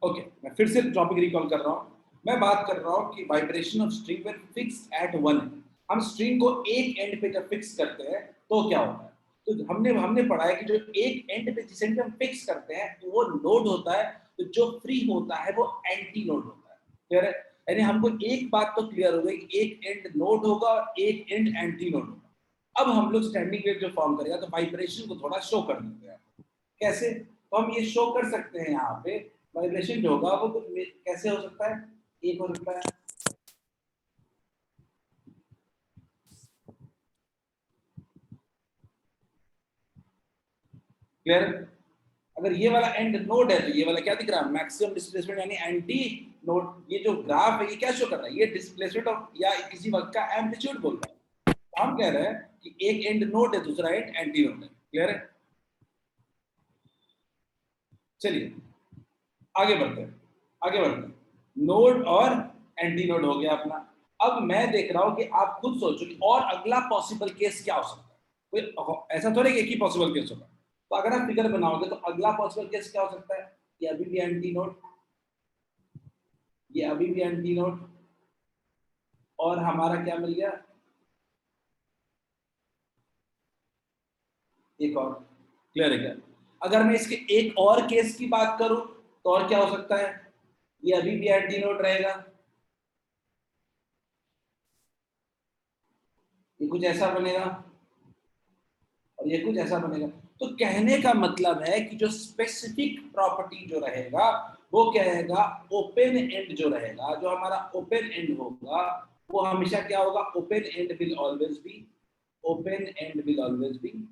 Okay, मैं फिर से टॉपिक रिकॉल कर रहा हूँ। मैं बात कर रहा हूँ कि vibration of string when fixed at one. हम स्ट्रिंग को एक एंड पे जब फिक्स करते हैं तो क्या होता है? तो हमने हमने पढ़ा है कि जो एक एंड पे जिस एंड पे हम फिक्स करते हैं तो वो नोड होता है, तो जो फ्री होता है वो एंटी नोड होता है। क्लियर है? यानी हमको एक बात तो क्लियर हो गई कि एक एंड नोड होगा और एक एंड एंटी नोड होगा। अब हम लोग स्टैंडिंग वेव जो फॉर्म करेगा तो वाइब्रेशन को थोड़ा शो कर देते हैं। कैसे? तो हम ये शो कर सकते हैं यहाँ पे वाइब्रेशन जो होगा वो कैसे हो सकता है? एक हो सकता है क्लियर? अगर ये वाला एंड नोड है तो ये वाला क्या दिख रहा है? मैक्सिमम डिस्प्लेसमेंट यानी एंटी नोड। ये जो ग्राफ है ये क्या शो कर रहा है? ये डिस्प्लेसमेंट ऑफ या किसी वक्त का एम्पलीट्यूड बोल रहा है। तो हम कह रहे हैं कि एक एंड नोड है, दूसरा एंड एंटी नोड है। क्लियर है? चलिए आगे बढ़ते हैं। नोड और एंटी नोड हो गया अपना। अब मैं देख रहा हूं कि आप खुद सोचो कि और अगला पॉसिबल केस क्या हो सकता है। कोई ऐसा थोड़ा एक ही पॉसिबल केस होगा। तो अगर आप फिगर बनाओगे तो अगला पॉसिबल केस क्या हो सकता है? ये अभी भी एंटी नोड, ये अभी भी एंटी नोड, और हमारा क्या मिल गया? एक और। क्लियर है क्या? अगर मैं इसके एक और केस की बात करूं तो और क्या हो सकता है? ये अभी भी एंटी नोड रहेगा, ये कुछ ऐसा बनेगा और ये कुछ ऐसा बनेगा। तो कहने का मतलब है कि जो स्पेसिफिक प्रॉपर्टी जो रहेगा वो क्या रहेगा? ओपन एंड जो रहेगा, जो हमारा ओपन एंड होगा वो हमेशा क्या होगा? Open and will always be, open and will always be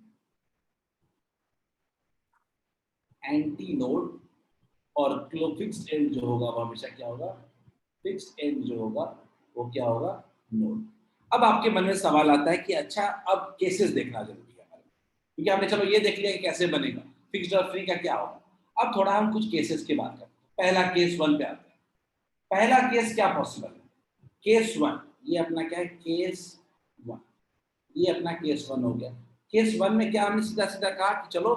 anti node, और फिक्स्ड एंड जो होगा वो हमेशा क्या होगा? फिक्स्ड एंड जो होगा वो क्या होगा? नोड। अब आपके मन में सवाल आता है कि अच्छा अब केसेस देखना जरूरी है हमारे, क्योंकि हमने चलो ये देख लिया कि कैसे बनेगा, फिक्स्ड और फ्री का क्या होगा। अब थोड़ा हम कुछ केसेस की बात करते हैं। पहला केस वन पे आते हैं। पहला केस क्या पॉसिबल है? केस वन, ये अपना क्या है? केस वन, ये अपना केस वन हो गया। केस वन में क्या हमने सीधा सीधा कहा कि चलो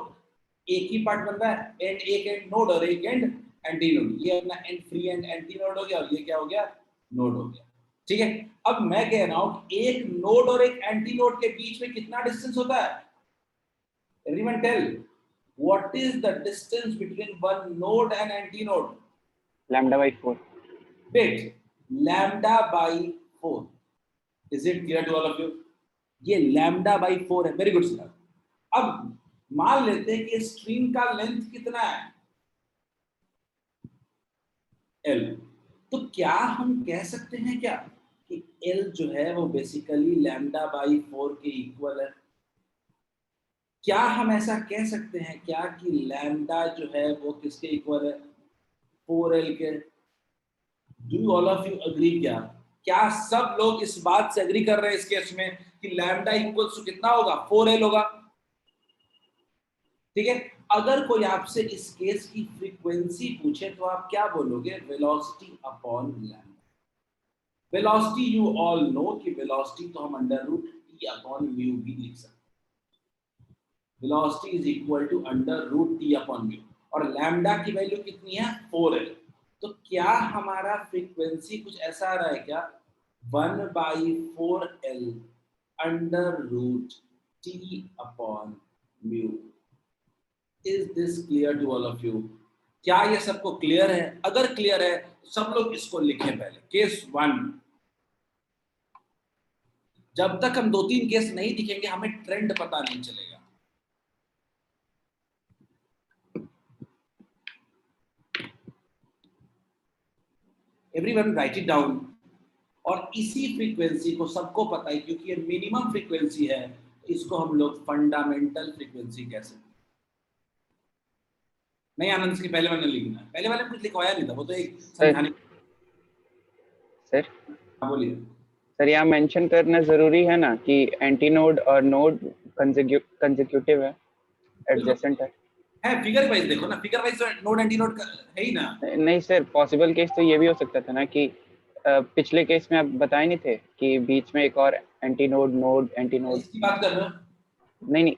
एक ही पार्ट बन रहा है, एंड एक एंड नोड और एक एंड एंटी नोड। ये अपना and free and anti node हो गया और ये क्या हो गया? नोड हो गया। ठीक है। अब मैं कह रहा हूं कि एक नोड और एक एंटी नोड के बीच में कितना डिस्टेंस होता है? Everyone tell, what is the distance between one node and anti node? λ/4. Wait, lambda by 4. Is it clear to all of you? ये lambda by 4 है। Very good sir. अब मान लेते हैं कि स्ट्रिंग का लेंथ कितना है? L। तो क्या हम कह सकते हैं क्या कि L जो है वो बेसिकली lambda by 4 के इक्वल है? क्या हम ऐसा कह सकते हैं क्या कि लैम्डा जो है वो किसके इक्वल है? 4L के। Do all of you agree? क्या सब लोग इस बात से अग्री कर रहे हैं इस केस में कि लैम्डा इक्वल्स टू कितना होगा? 4L होगा। ठीक है। अगर कोई आपसे इस केस की फ्रीक्वेंसी पूछे तो आप क्या बोलोगे? Velocity upon lambda. Velocity you all know कि वेलोसिटी तो हम under root T upon mu भी लिख सकते हैं। Velocity is equal to under root T upon mu, और लैम्डा की वैल्यू कितनी है? 4L। तो क्या हमारा फ्रीक्वेंसी कुछ ऐसा आ रहा है क्या? 1/4L under root T upon mu. Is this clear to all of you? क्या ये सबको क्लियर है? अगर क्लियर है तो सब लोग इसको लिखें पहले। Case one. जब तक हम 2-3 केस नहीं दिखेंगे हमें ट्रेंड पता नहीं चलेगा। Everyone right it down. और इसी फ्रीक्वेंसी को सबको पता है क्योंकि ये मिनिमम फ्रीक्वेंसी है, इसको हम लोग फंडामेंटल फ्रीक्वेंसी कह सकते हैं। नहीं आनंद, इसके पहले मैंने लिखना है। पहले वाले कुछ लिखवाया नहीं था, वो तो एक समझाने। सर बोलिए सर, यहाँ मेंशन करना जरूरी है ना कि एंटी नोड और नोड कंसेक्यूटिव है, एडजेसेंट है। फिगर वाइज देखो ना, figure wise node anti node है ही ना। नहीं सर, पॉसिबल केस तो ये भी हो सकता था ना कि पिछले केस में आप बताए नहीं थे कि बीच में एक और anti node node anti node. इसकी बात कर रहे हो? नहीं,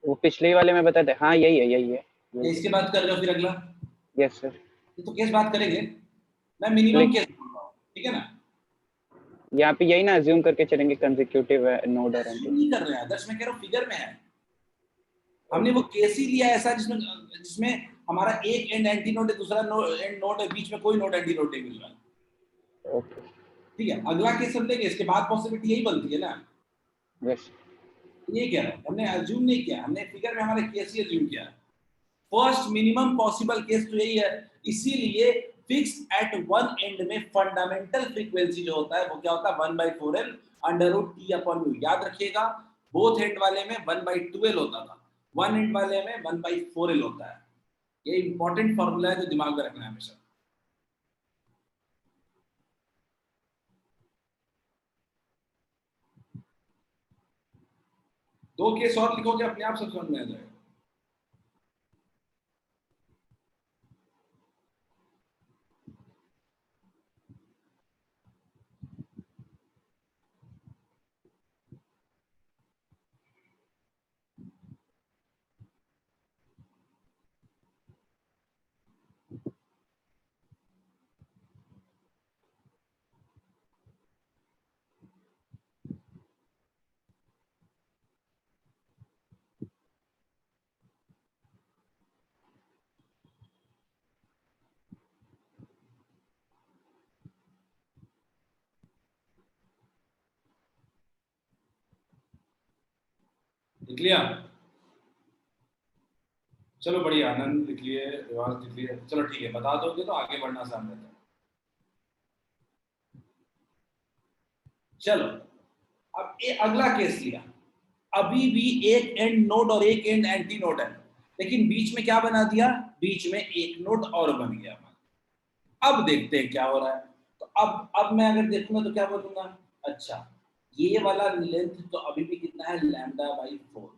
वो पिछले वाले में बताते। हाँ यही है। इसकी बात कर रहे हो फिर अगला? Yes sir. ये तो केस बात करेंगे, मैं मिनिमम केस बोल रहा हूँ, ठीक है ना। यहाँ पे यही ना अज्यूम करके चलेंगे कंसेक्यूटिव है नोड और अज्यूम एंटी। नहीं कर रहे हैं आदर्श, मैं कह रहा हूँ फिगर में है। हमने वो केस ही लिया ऐसा जिसमें जिसमें हमारा एक एंड एंटी नोड है, दूसरा एंड नोड है, बीच में कोई नोड एंटी नोड नहीं मिल रहा है। ओके ठीक है, अगला केस हम लेंगे, इसके बाद पॉसिबिलिटी यही बनती है ना। यस। ये कह रहा है, हमने अज्यूम नहीं किया, हमने फिगर में हमारे केस ही अज्यूम किया। फर्स्ट मिनिमम पॉसिबल केस तो यही है, इसीलिए फिक्स एट वन एंड में फंडामेंटल फ्रीक्वेंसी जो होता है वो क्या होता है 1/4L under root T upon mu. याद रखिएगा, बोथ एंड वाले में 1/2L होता था, वन एंड वाले में 1/4L होता है। ये इंपॉर्टेंट फॉर्मूला है जो दिमाग में रखना है हमेशा। दो केस और लिखोगे अपने आप सब समझ में आ जाएगा। लिख लिया? चलो बढ़िया, आनंद लिख लिए, रिवाज लिख लिए, चलो ठीक है, बता दोगे तो आगे बढ़ना आसान रहता है। चलो अब ये अगला केस लिया, अभी भी एक एंड नोड और एक एंड एंटी नोड है, लेकिन बीच में क्या बना दिया, बीच में एक नोड और बन गया। अब देखते हैं क्या हो रहा है। तो अब मैं अगर देखूंगा तो क्या बोलूंगा, अच्छा ये वाला लेंथ तो अभी भी कितना है, λ/4।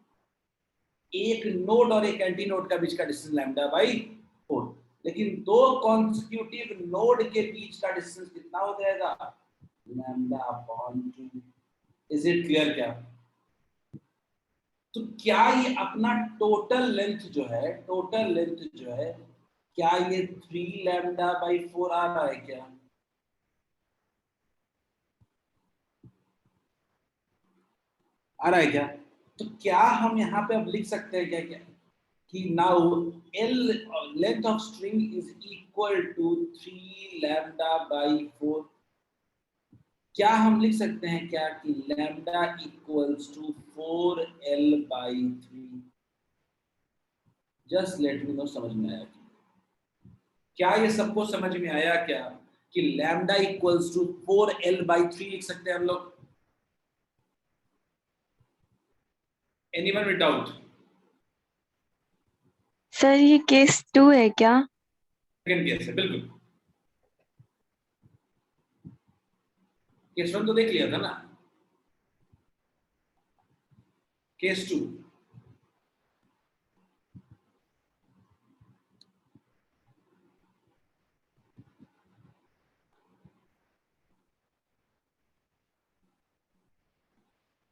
एक नोड और एक एंटी नोड का बीच का डिस्टेंस λ/4, लेकिन दो कॉन्सिक्यूटिव नोड के बीच का डिस्टेंस कितना हो जाएगा, λ/2। इज इट क्लियर क्या? तो क्या ये अपना टोटल लेंथ जो है, टोटल लेंथ जो है, क्या ये 3λ/4 आ रहा है क्या? आ रहा है क्या? तो क्या हम यहाँ पे अब लिख सकते हैं क्या क्या कि now L length of string is equal to 3λ/4। क्या हम लिख सकते हैं क्या कि lambda equals to 4L/3? Just let me know समझ में आया क्या? ये सबको समझ में आया क्या कि लैम्डा इक्वल्स टू 4L/3 लिख सकते हैं हम लोग? Anyone with doubt? सर ये केस 2 है क्या? सेकंड केस है बिल्कुल। केस 1 तो देख लिया था ना, केस 2।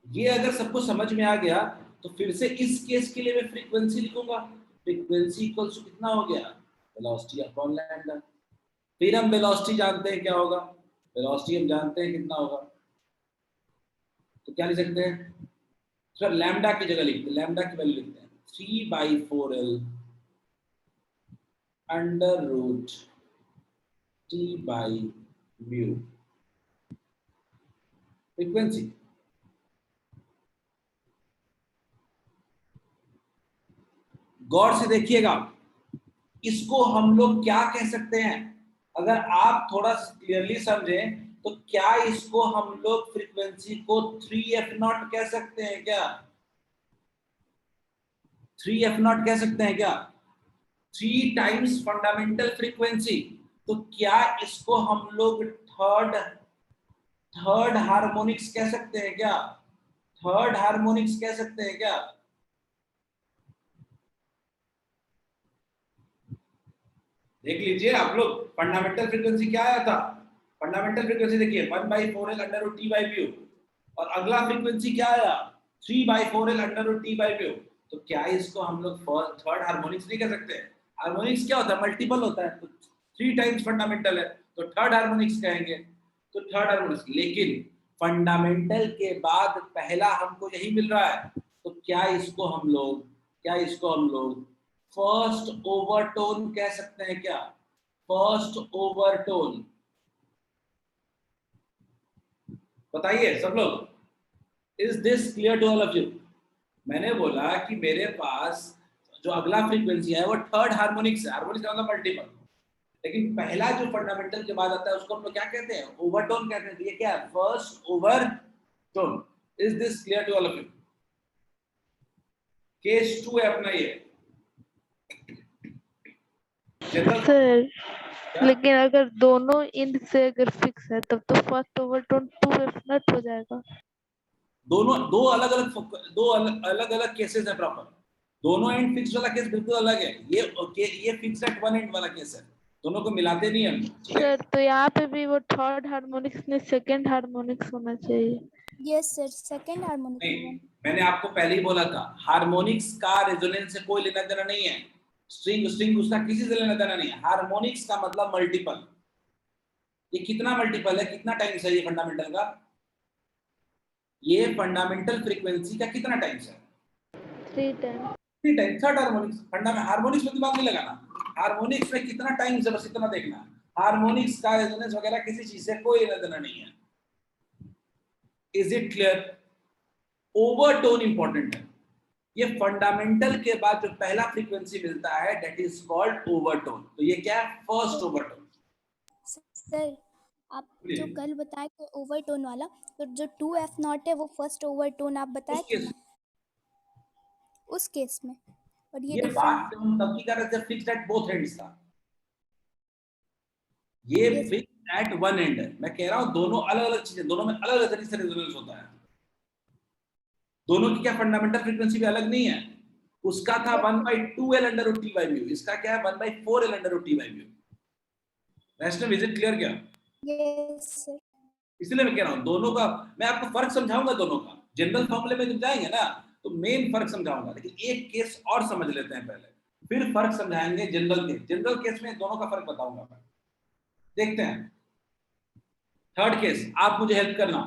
ये अगर सबको समझ में आ गया तो फिर से इस केस के लिए मैं फ्रीक्वेंसी लिखूंगा। फ्रीक्वेंसी इक्वल्स टू कितना हो गया, वेलोसिटी अपॉन लैम्डा। फिर हम वेलोसिटी जानते हैं क्या होगा, वेलोसिटी हम जानते हैं कितना होगा, तो क्या लिख सकते हैं सर, लैम्डा की जगह लिखते हैं, लैम्डा की वैल्यू लिखते हैं 3/4L अंडर रूट T/म्यू फ्रीक्वेंसी। गौर से देखिएगा, इसको हम लोग क्या कह सकते हैं, अगर आप थोड़ा क्लियरली समझें तो क्या इसको हम लोग फ्रीक्वेंसी को 3f0 कह सकते हैं क्या? 3f0 कह सकते हैं क्या? 3 टाइम्स फंडामेंटल फ्रीक्वेंसी। तो क्या इसको हम लोग थर्ड हार्मोनिक्स कह सकते हैं क्या? थर्ड हार्मोनिक्स कह सकते हैं क्या? देख लीजिए आप लोग, फंडामेंटल फ्रीक्वेंसी क्या आया था, फंडामेंटल फ्रीक्वेंसी देखिए 1/4L अंडर रूट T/म्यू, और अगला फ्रीक्वेंसी क्या आया 3/4L अंडर रूट T/म्यू। तो क्या इसको हम लोग थर्ड हार्मोनिक्स नहीं कह सकते? हार्मोनिक्स क्या होता है, मल्टीपल होता है, तो 3 टाइम्स फंडामेंटल है तो थर्ड हार्मोनिक्स कहेंगे। तो थर्ड हार्मोनिक्स, लेकिन फंडामेंटल के बाद पहला हमको यही मिल रहा है, तो क्या इसको हम लोग फर्स्ट ओवरटोन कह सकते हैं क्या? फर्स्ट ओवरटोन बताइए सब लोग, is this clear to all of you? मैंने बोला कि मेरे पास जो अगला फ्रीक्वेंसी है वो थर्ड हार्मोनिक्स है। हार्मोनिक्स का मतलब मल्टीपल, लेकिन पहला जो फंडामेंटल के बाद आता है उसको हम लोग क्या कहते हैं? ओवरटोन कहते हैं। ये क्या है? First overtone. Is this clear to all of you? Case 2 है अपना ये जनरल। सर क्या? लेकिन अगर दोनों इंड से अगर फिक्स है तब तो फर्स्ट ओवरटोन 2f नॉट हो जाएगा। दोनों दो अलग अलग केसेस है प्रॉपर। दोनों एंड फिक्स वाला केस बिल्कुल अलग है। ये फिक्स एट वन एंड वाला केस है, दोनों को मिलाते नहीं हम, ठीक है? सर तो यहाँ पे भी वो थर्ड हार्मोनिक्स में सेकंड हार्मोनिक्स होना चाहिए। यस सर, सेकंड हार्मोनिक नहीं, मैंने आपको पहले ही बोला था हार्मोनिक्स का रेजोनेंस से कोई लेना देना नहीं है। स्ट्रिंग उसका किसी से लेना देना नहीं है। हार्मोनिक्स का मतलब मल्टीपल। ये कितना मल्टीपल है, कितना टाइम्स है ये फंडामेंटल का? ये फंडामेंटल फ्रीक्वेंसी का कितना टाइम्स है? 3 time. 3 times. Third harmonics. Harmonics में दिमाग नहीं लगाना, हार्मोनिक्स में कितना टाइम्स है बस इतना देखना। हार्मोनिक्स का रेजोनेंस वगैरह किसी चीज से कोई लेना देना नहीं है। Is it clear? Overtone important है। ये फंडामेंटल के बाद जो पहला फ्रीक्वेंसी मिलता है दैट इज कॉल्ड ओवरटोन। तो ये क्या है? First overtone. सर आप जो कल बताए थे ओवरटोन वाला, तो जो 2f नॉट है वो फर्स्ट ओवरटोन आप बताए थे ना, उस केस में। और ये ये डिफरेंट। बात हम तब की कर रहे थे फिक्स्ड एट बोथ एंड्स था। ये Yes. Fixed at one and है। मैं कह रहा हूं दोनों अलग अलग चीजें, दोनों में अलग अलग तरीके से रेजोनेंस होता है। दोनों की क्या फंडामेंटल फ्रीक्वेंसी भी अलग नहीं है? उसका था 1/2L under root T by mu, इसका क्या है 1/4L under root T by mu. Vaishnav, is it clear क्या? Yes sir. इसलिए मैं कह रहा हूं दोनों का मैं आपको फर्क समझाऊंगा। दोनों का जनरल फॉर्मूले में जब जाएंगे ना तो मेन फर्क समझाऊंगा, लेकिन एक केस और समझ लेते हैं पहले, फिर फर्क समझाएंगे जनरल केस में दोनों का फर्क बताऊंगा मैं। देखते हैं थर्ड केस। आप मुझे हेल्प करना,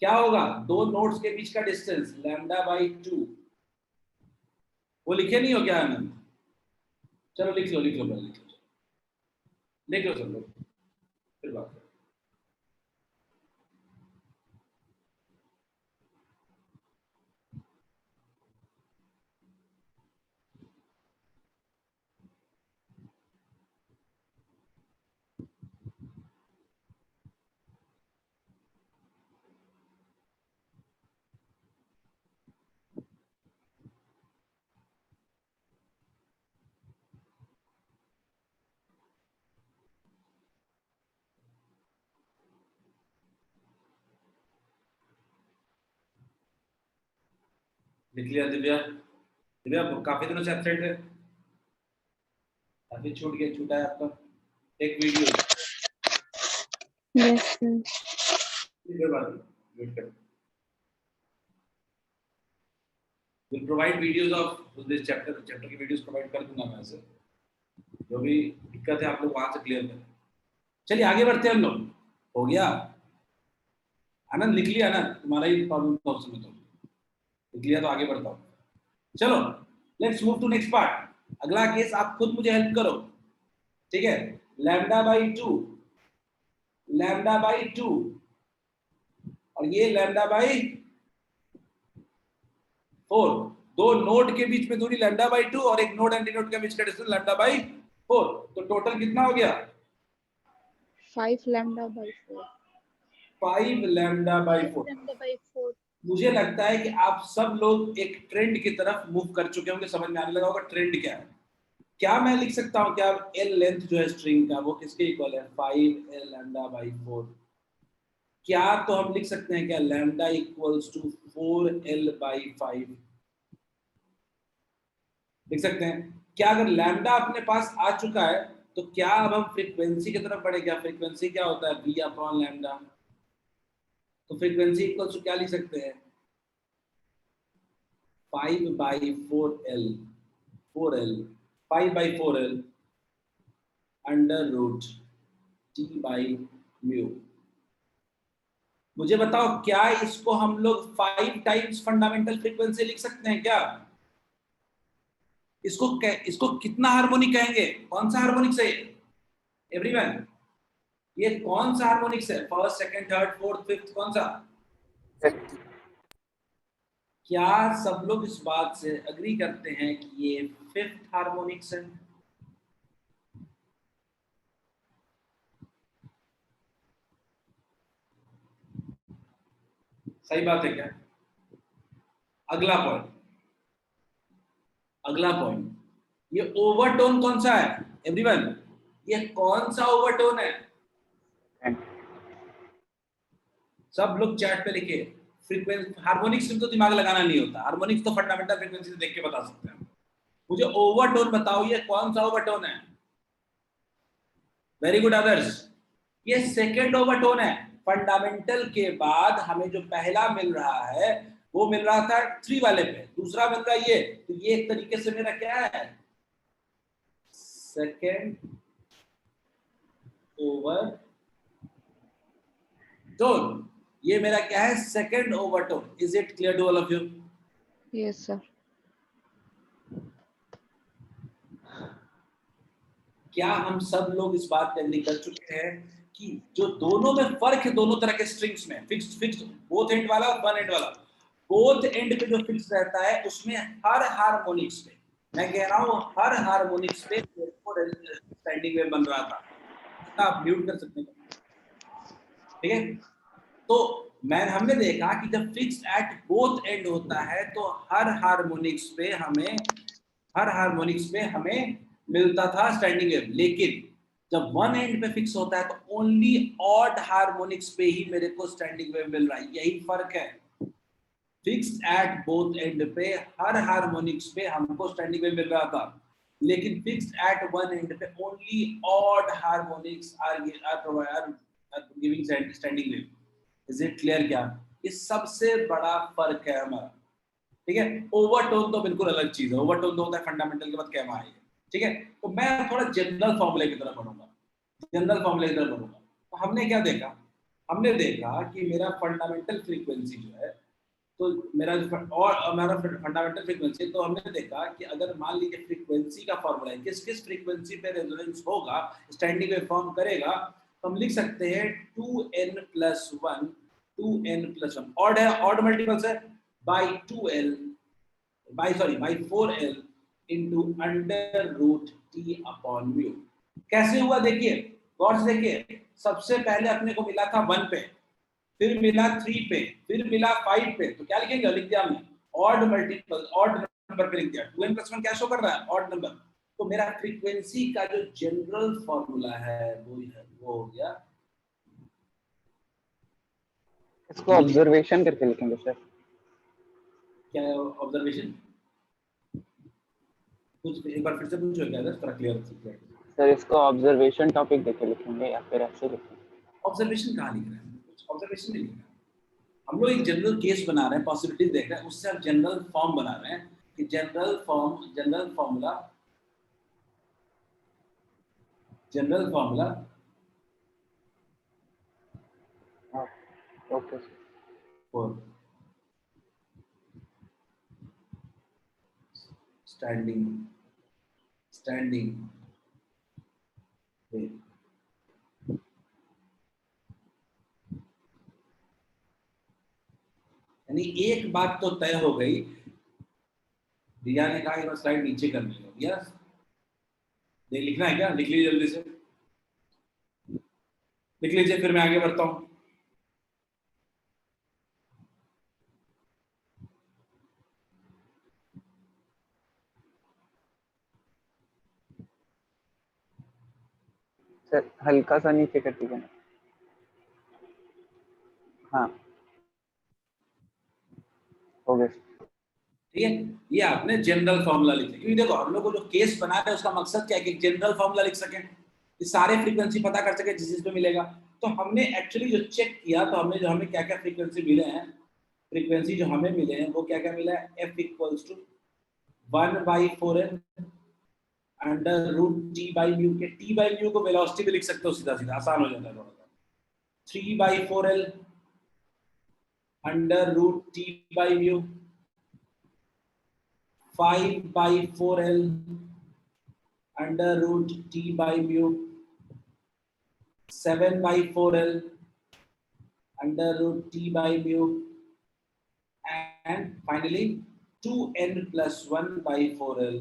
क्या होगा? दो नोड्स के बीच का डिस्टेंस λ/2। वो लिखे नहीं हो क्या आनंद? चलो लिख लो पहले लिख लो सब लोग, फिर बात करें। लिख लिया दिव्या? दिव्या काफी दिनों से एब्सेंट है, काफी छूटा है आपका एक वीडियो। Yes sir. वेट कर। Will provide videos of this chapter की वीडियोस प्रोवाइड कर दूंगा मैं से। जो भी दिक्कत है आप लोग वहां से क्लियर करें। चलिए आगे बढ़ते हैं हम लोग। हो गया आनंद? लिख लिया ना? तुम्हारा ही प्रॉब्लम था उसमें, तो लिख लिया तो आगे बढ़ता हूँ। चलो let's move to next part. अगला केस आप खुद मुझे हेल्प करो, ठीक है? λ/2 और ये λ/4। दो नोड के बीच में दूरी λ/2 और एक नोड एंटी नोड के बीच का डिस्टेंस λ/4। तो टोटल कितना हो गया? 5 λ/4। 5 λ/4। मुझे लगता है कि आप सब लोग एक ट्रेंड की तरफ मूव कर चुके होंगे, समझ में आने लगा होगा ट्रेंड क्या है। क्या मैं लिख सकता हूं क्या एल लेंथ जो है स्ट्रिंग का वो किसके इक्वल है? 5L λ/4। क्या तो हम लिख सकते हैं क्या लैम्डा इक्वल्स टू 4L/5 लिख सकते हैं क्या? अगर लैम्डा अपने पास आ चुका है तो क्या अब हम फ्रीक्वेंसी की तरफ बढ़े? क्या फ्रीक्वेंसी क्या होता है? V/λ। तो फ्रीक्वेंसी इक्वल्स टू क्या लिख सकते हैं? 5/4L 5/4L under root T by mu. मुझे बताओ क्या इसको हम लोग 5 टाइम्स फंडामेंटल फ्रीक्वेंसी लिख सकते हैं क्या? इसको कितना हार्मोनिक कहेंगे? कौन सा हार्मोनिक्स है एवरीवन? ये कौन सा हार्मोनिक्स है? First, second, third, fourth, fifth, कौन सा? क्या सब लोग इस बात से अग्री करते हैं कि ये फिफ्थ हार्मोनिक्स है? सही बात है क्या? अगला पॉइंट, ये ओवरटोन कौन सा है एवरीवन? ये कौन सा ओवरटोन है? सब लोग चैट पे लिखे। फ्रीक्वेंसी हार्मोनिक्स में तो दिमाग लगाना नहीं होता, हार्मोनिक्स तो फंडामेंटल फ्रीक्वेंसी से देख के बता सकते हैं। मुझे ओवरटोन बताओ, ये कौन सा ओवरटोन है? वेरी गुड आदर्श, ये सेकेंड ओवरटोन है। फंडामेंटल के बाद हमें जो पहला मिल रहा है वो मिल रहा था 3 वाले पे, दूसरा मिल रहा है ये, तो ये एक तरीके से मेरा क्या है? Second overtone. ये मेरा क्या है? Second overtone. Is it clear to all of you? Yes sir. क्या हम सब लोग इस बात पे एग्री कर चुके हैं कि जो दोनों में फर्क है, दोनों तरह के स्ट्रिंग्स में, फिक्स्ड बोथ एंड वाला और वन एंड वाला, बोथ एंड पे जो फिक्स रहता है उसमें हर हार्मोनिक्स पे, मैं कह रहा हूँ हर हार्मोनिक्स पे स्टैंडिंग वेव बन रहा था। आप म्यूट कर सकते हैं, ठीक है? तो हमने देखा कि जब फिक्स एट बोथ एंड होता है तो हर हार्मोनिक्स पे हमें मिलता था स्टैंडिंग वेव, लेकिन जब वन एंड पे फिक्स होता है तो ओनली ऑड हार्मोनिक्स पे ही मेरे को स्टैंडिंग वेव मिल रहा है। यही फर्क है। फिक्स्ड एट बोथ एंड पे हर हार्मोनिक्स पे हमको स्टैंडिंग वेव मिल रहा था, लेकिन फिक्स्ड एट वन एंड पे only odd harmonics are giving standing wave. Is it clear? क्या ये सबसे बड़ा फर्क है हमारा, ठीक है? ओवरटोन तो बिल्कुल अलग चीज है, ओवरटोन तो होता है फंडामेंटल के बाद कैमा है, ठीक है? तो मैं थोड़ा जनरल फॉर्मूले की तरफ बढ़ूंगा, तो हमने क्या देखा? हमने देखा कि मेरा फंडामेंटल फ्रीक्वेंसी जो है, तो मेरा फंडामेंटल फ्रीक्वेंसी, तो हमने देखा कि अगर मान लीजिए फ्रीक्वेंसी का फॉर्मूला है, किस फ्रीक्वेंसी पे रेजोनेंस होगा, स्टैंडिंग वेव फॉर्म करेगा, तो हम लिख सकते हैं 2n+1 ऑड है, ऑड मल्टीपल्स है, by 4l into under root T upon mu. कैसे हुआ देखिए, गौर से देखिए। सबसे पहले अपने को मिला था 1 पे, फिर मिला 3 पे, फिर मिला 5 पे, तो क्या लिखेंगे? लिख दिया हमने ऑड मल्टीपल, ऑड नंबर पे लिख दिया। 2n+1 क्या शो कर रहा है? Odd number. तो मेरा फ्रीक्वेंसी का जो जनरल फॉर्मूला है वो हो गया। इसको ऑब्जर्वेशन करके लिखेंगे सर। क्या है ऑब्जर्वेशन? कुछ एक बार फिर से पूछो क्या है, थोड़ा क्लियर सर इसको ऑब्जर्वेशन टॉपिक देके लिखेंगे या फिर ऐसे लिखेंगे? ऑब्जर्वेशन कहाँ लिख रहे हैं? कुछ ऑब्जर्वेशन नहीं लिख रहे हैं। हम लोग एक जनरल केस बना रहे हैं, पॉसिबिलिटी देख रहे हैं, उससे हम जनरल फॉर्म बना रहे हैं कि general formula okay for standing wave. यानी एक बात तो तय हो गई, रिया ने कहा कि स्लाइड नीचे करनी है, यस लिखना है क्या? लिख लीजिए जल्दी से, लिख लीजिए, फिर मैं आगे बढ़ता हूं। सर हल्का सा नीचे कर दीजिए ना। हाँ हो गया। ठीक है, ये आपने जनरल फॉर्मूला लिखा, क्योंकि देखो हम लोग को जो केस बना रहे हैं उसका मकसद क्या है कि जनरल फॉर्मूला लिख सकें, कि सारे फ्रीक्वेंसी पता कर सके जिस पे मिलेगा। तो हमने एक्चुअली जो चेक किया, तो हमने जो हमें क्या क्या फ्रीक्वेंसी मिले हैं, फ्रीक्वेंसी जो हमें मिले हैं वो क्या क्या मिला है? f = 1/4n under root T by mu के टी बाई म्यू को वेलोसिटी भी लिख सकते हो सीधा सीधा, आसान हो जाता है थोड़ा सा। 3/4L under root T by mu, 5/4L under root T by mu, 7/4L under root T by mu, and finally 2n plus 1/4L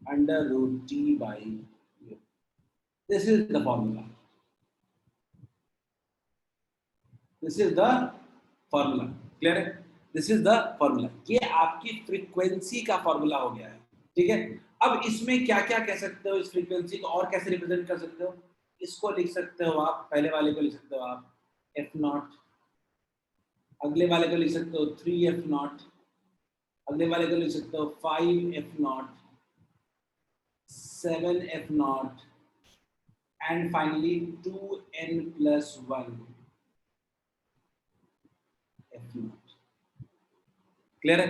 under root t by u. This is the formula. This is the formula. Clear है? This is the formula. ये आपकी frequency का formula हो गया है, ठीक है। अब इसमें क्या क्या कह सकते हो, इस फ्रीक्वेंसी को और कैसे रिप्रेजेंट कर सकते हो? इसको लिख सकते हो आप, पहले वाले को लिख सकते हो आप f0, अगले वाले को लिख सकते हो 3f0, अगले वाले को लिख सकते हो 5f0, 7f0 and finally 2n plus 1 f0। Clear है?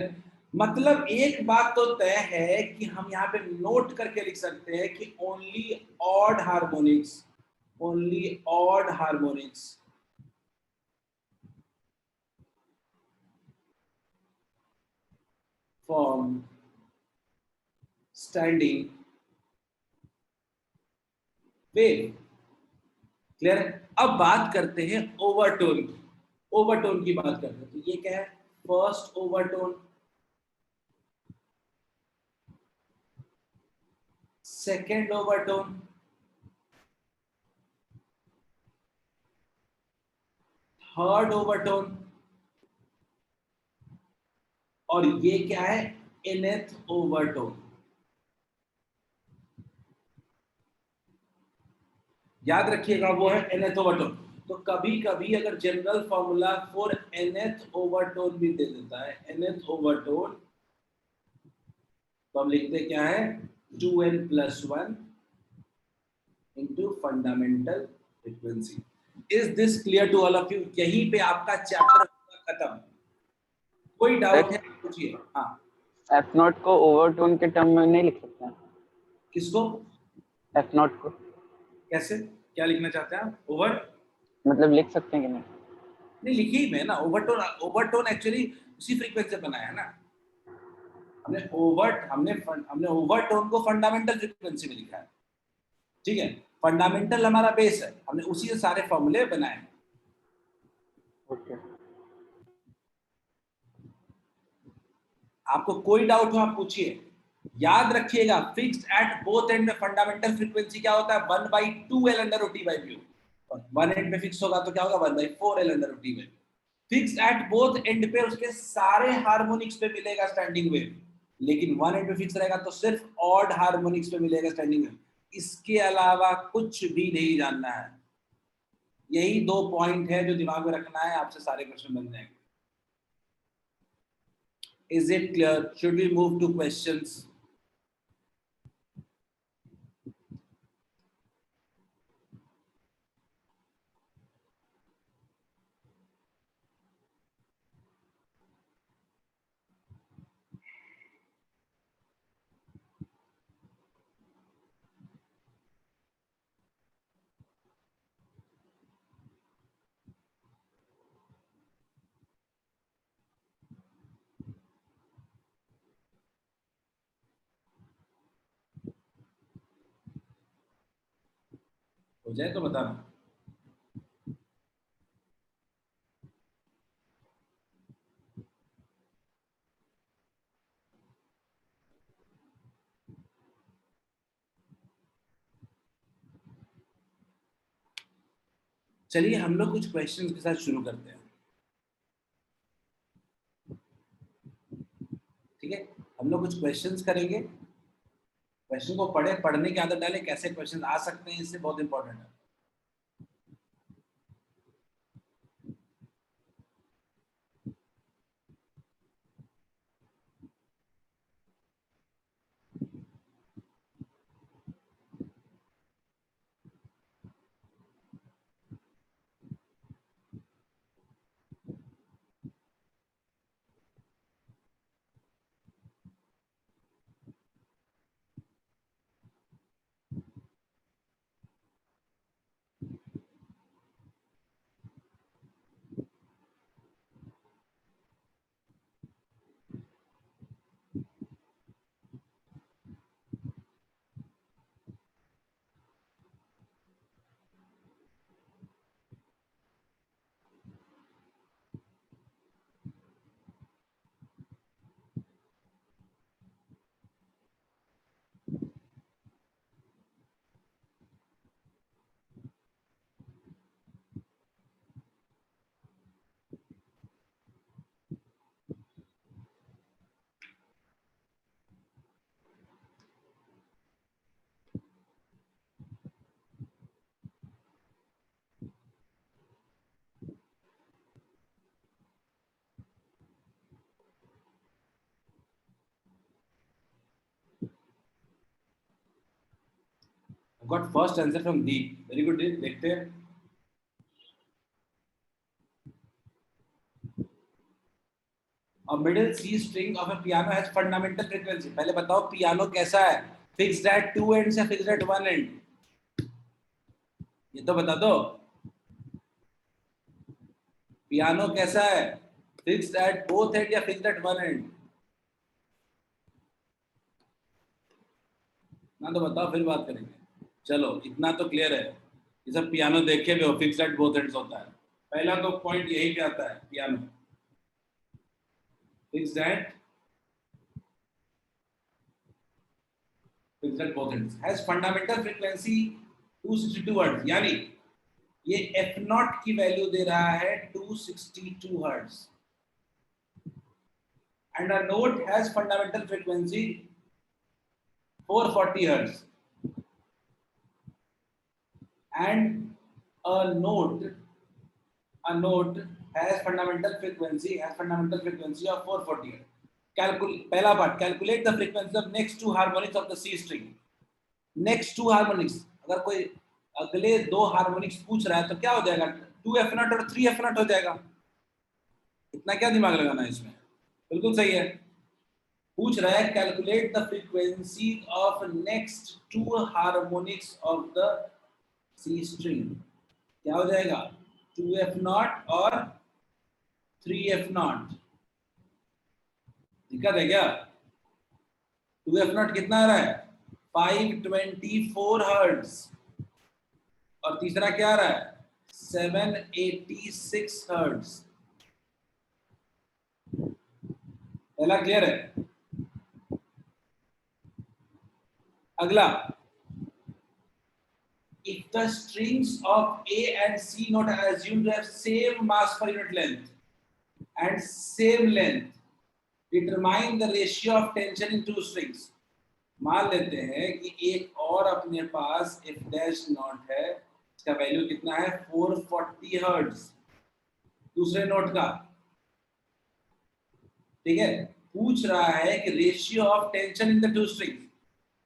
मतलब एक बात तो तय है कि हम यहाँ पे नोट करके लिख सकते हैं कि only odd harmonics form standing wave. Clear है? अब बात करते हैं ओवरटोन की, ओवरटोन की बात करते हैं। तो ये क्या है? First overtone, second overtone, third overtone, और ये क्या है? nth overtone. याद रखिएगा वो है nth ओवरटोन। तो कभी कभी अगर general formula for nth overtone भी दे देता है, nth ओवरटोन, तो हम लिखते क्या है? 2n plus 1 into fundamental frequency. Is this clear to all of you? यहीं पे आपका चैप्टर खत्म। कोई डाउट है पूछिए। हाँ, f0 को ओवरटोन के टर्म में नहीं लिख सकते हैं? किसको? f0 को कैसे? क्या लिखना चाहते हैं आप? ओवर मतलब लिख सकते हैं कि नहीं? नहीं, लिखी ही मैं ना। ओवरटोन एक्चुअली उसी फ्रीक्वेंसी से बनाया है ना। हमने ओवरटोन को फंडामेंटल फ्रीक्वेंसी में लिखा है, ठीक है। फंडामेंटल हमारा बेस है, हमने उसी से सारे फॉर्मूले बनाए हैं। ओके। आपको कोई डाउट हो आप पूछिए। याद रखिएगा फिक्स्ड एट बोथ एंड में फंडामेंटल फ्रीक्वेंसी क्या होता है? 1/2L under root T by mu. One end पे फिक्स होगा तो क्या होगा? 1/4L under root T by. Fix at both end पे उसके सारे हार्मोनिक्स पे मिलेगा स्टैंडिंग वेव, लेकिन वन एंड पे फिक्स रहेगा तो सिर्फ ऑड हार्मोनिक्स पे मिलेगा स्टैंडिंग वेव। इसके अलावा कुछ भी नहीं जानना है। यही 2 पॉइंट है जो दिमाग में रखना है, आपसे सारे क्वेश्चन बन जाएंगे। Is it clear? Should we move to questions? हो जाए तो बताना। चलिए हम लोग कुछ क्वेश्चंस के साथ शुरू करते हैं, ठीक है। हम लोग कुछ क्वेश्चंस करेंगे, क्वेश्चन को पढ़ने की आदत डालें। कैसे क्वेश्चंस आ सकते हैं इससे बहुत इंपॉर्टेंट है। Got first answer from Deep, very good Deep. देखते हैं A middle C string of a piano has fundamental frequency। पहले बताओ पियानो कैसा है, फिक्स्ड एट 2 एंड्स या फिक्स्ड एट 1 एंड, ये तो बता दो। पियानो कैसा है, फिक्स्ड एट बोथ एंड या फिक्स्ड एट 1 एंड, ना तो बताओ फिर बात करेंगे। चलो इतना तो क्लियर है, ये सब पियानो देखे भी हो, फिक्स्ड एट बोथ एंड्स होता है। पहला तो पॉइंट यही पे आता है, piano fixed at both ends has fundamental frequency 262 hertz, यानी ये एफ नॉट की वैल्यू दे रहा है 262 hertz, and a note has fundamental frequency 440 hertz, and a note has fundamental frequency of 440 hertz. पहला part, calculate the frequency of next two harmonics of the C string। next two harmonics, अगर कोई अगले दो harmonics पूछ रहा है तो क्या हो जाएगा, 2F0 और 3F0 हो जाएगा। इतना क्या दिमाग लगाना है इसमें, बिल्कुल सही है। पूछ रहा है calculate the frequency of next two harmonics of the C string, क्या हो जाएगा 2F0 और 3F0। दिक्कत है क्या, 2F0 कितना आ रहा है 524 हर्ट्ज, और तीसरा क्या आ रहा है 786 हर्ट्ज। पहला क्लियर है। अगला, if the strings of A and C note are assumed to have same mass per unit length and same length, determine the ratio of tension in two strings। मान लेते हैं कि एक और अपने पास F dash नोट है, इसका value कितना है 440 हर्ट्ज, दूसरे नोट का, ठीक है। पूछ रहा है कि ratio of tension in the two strings,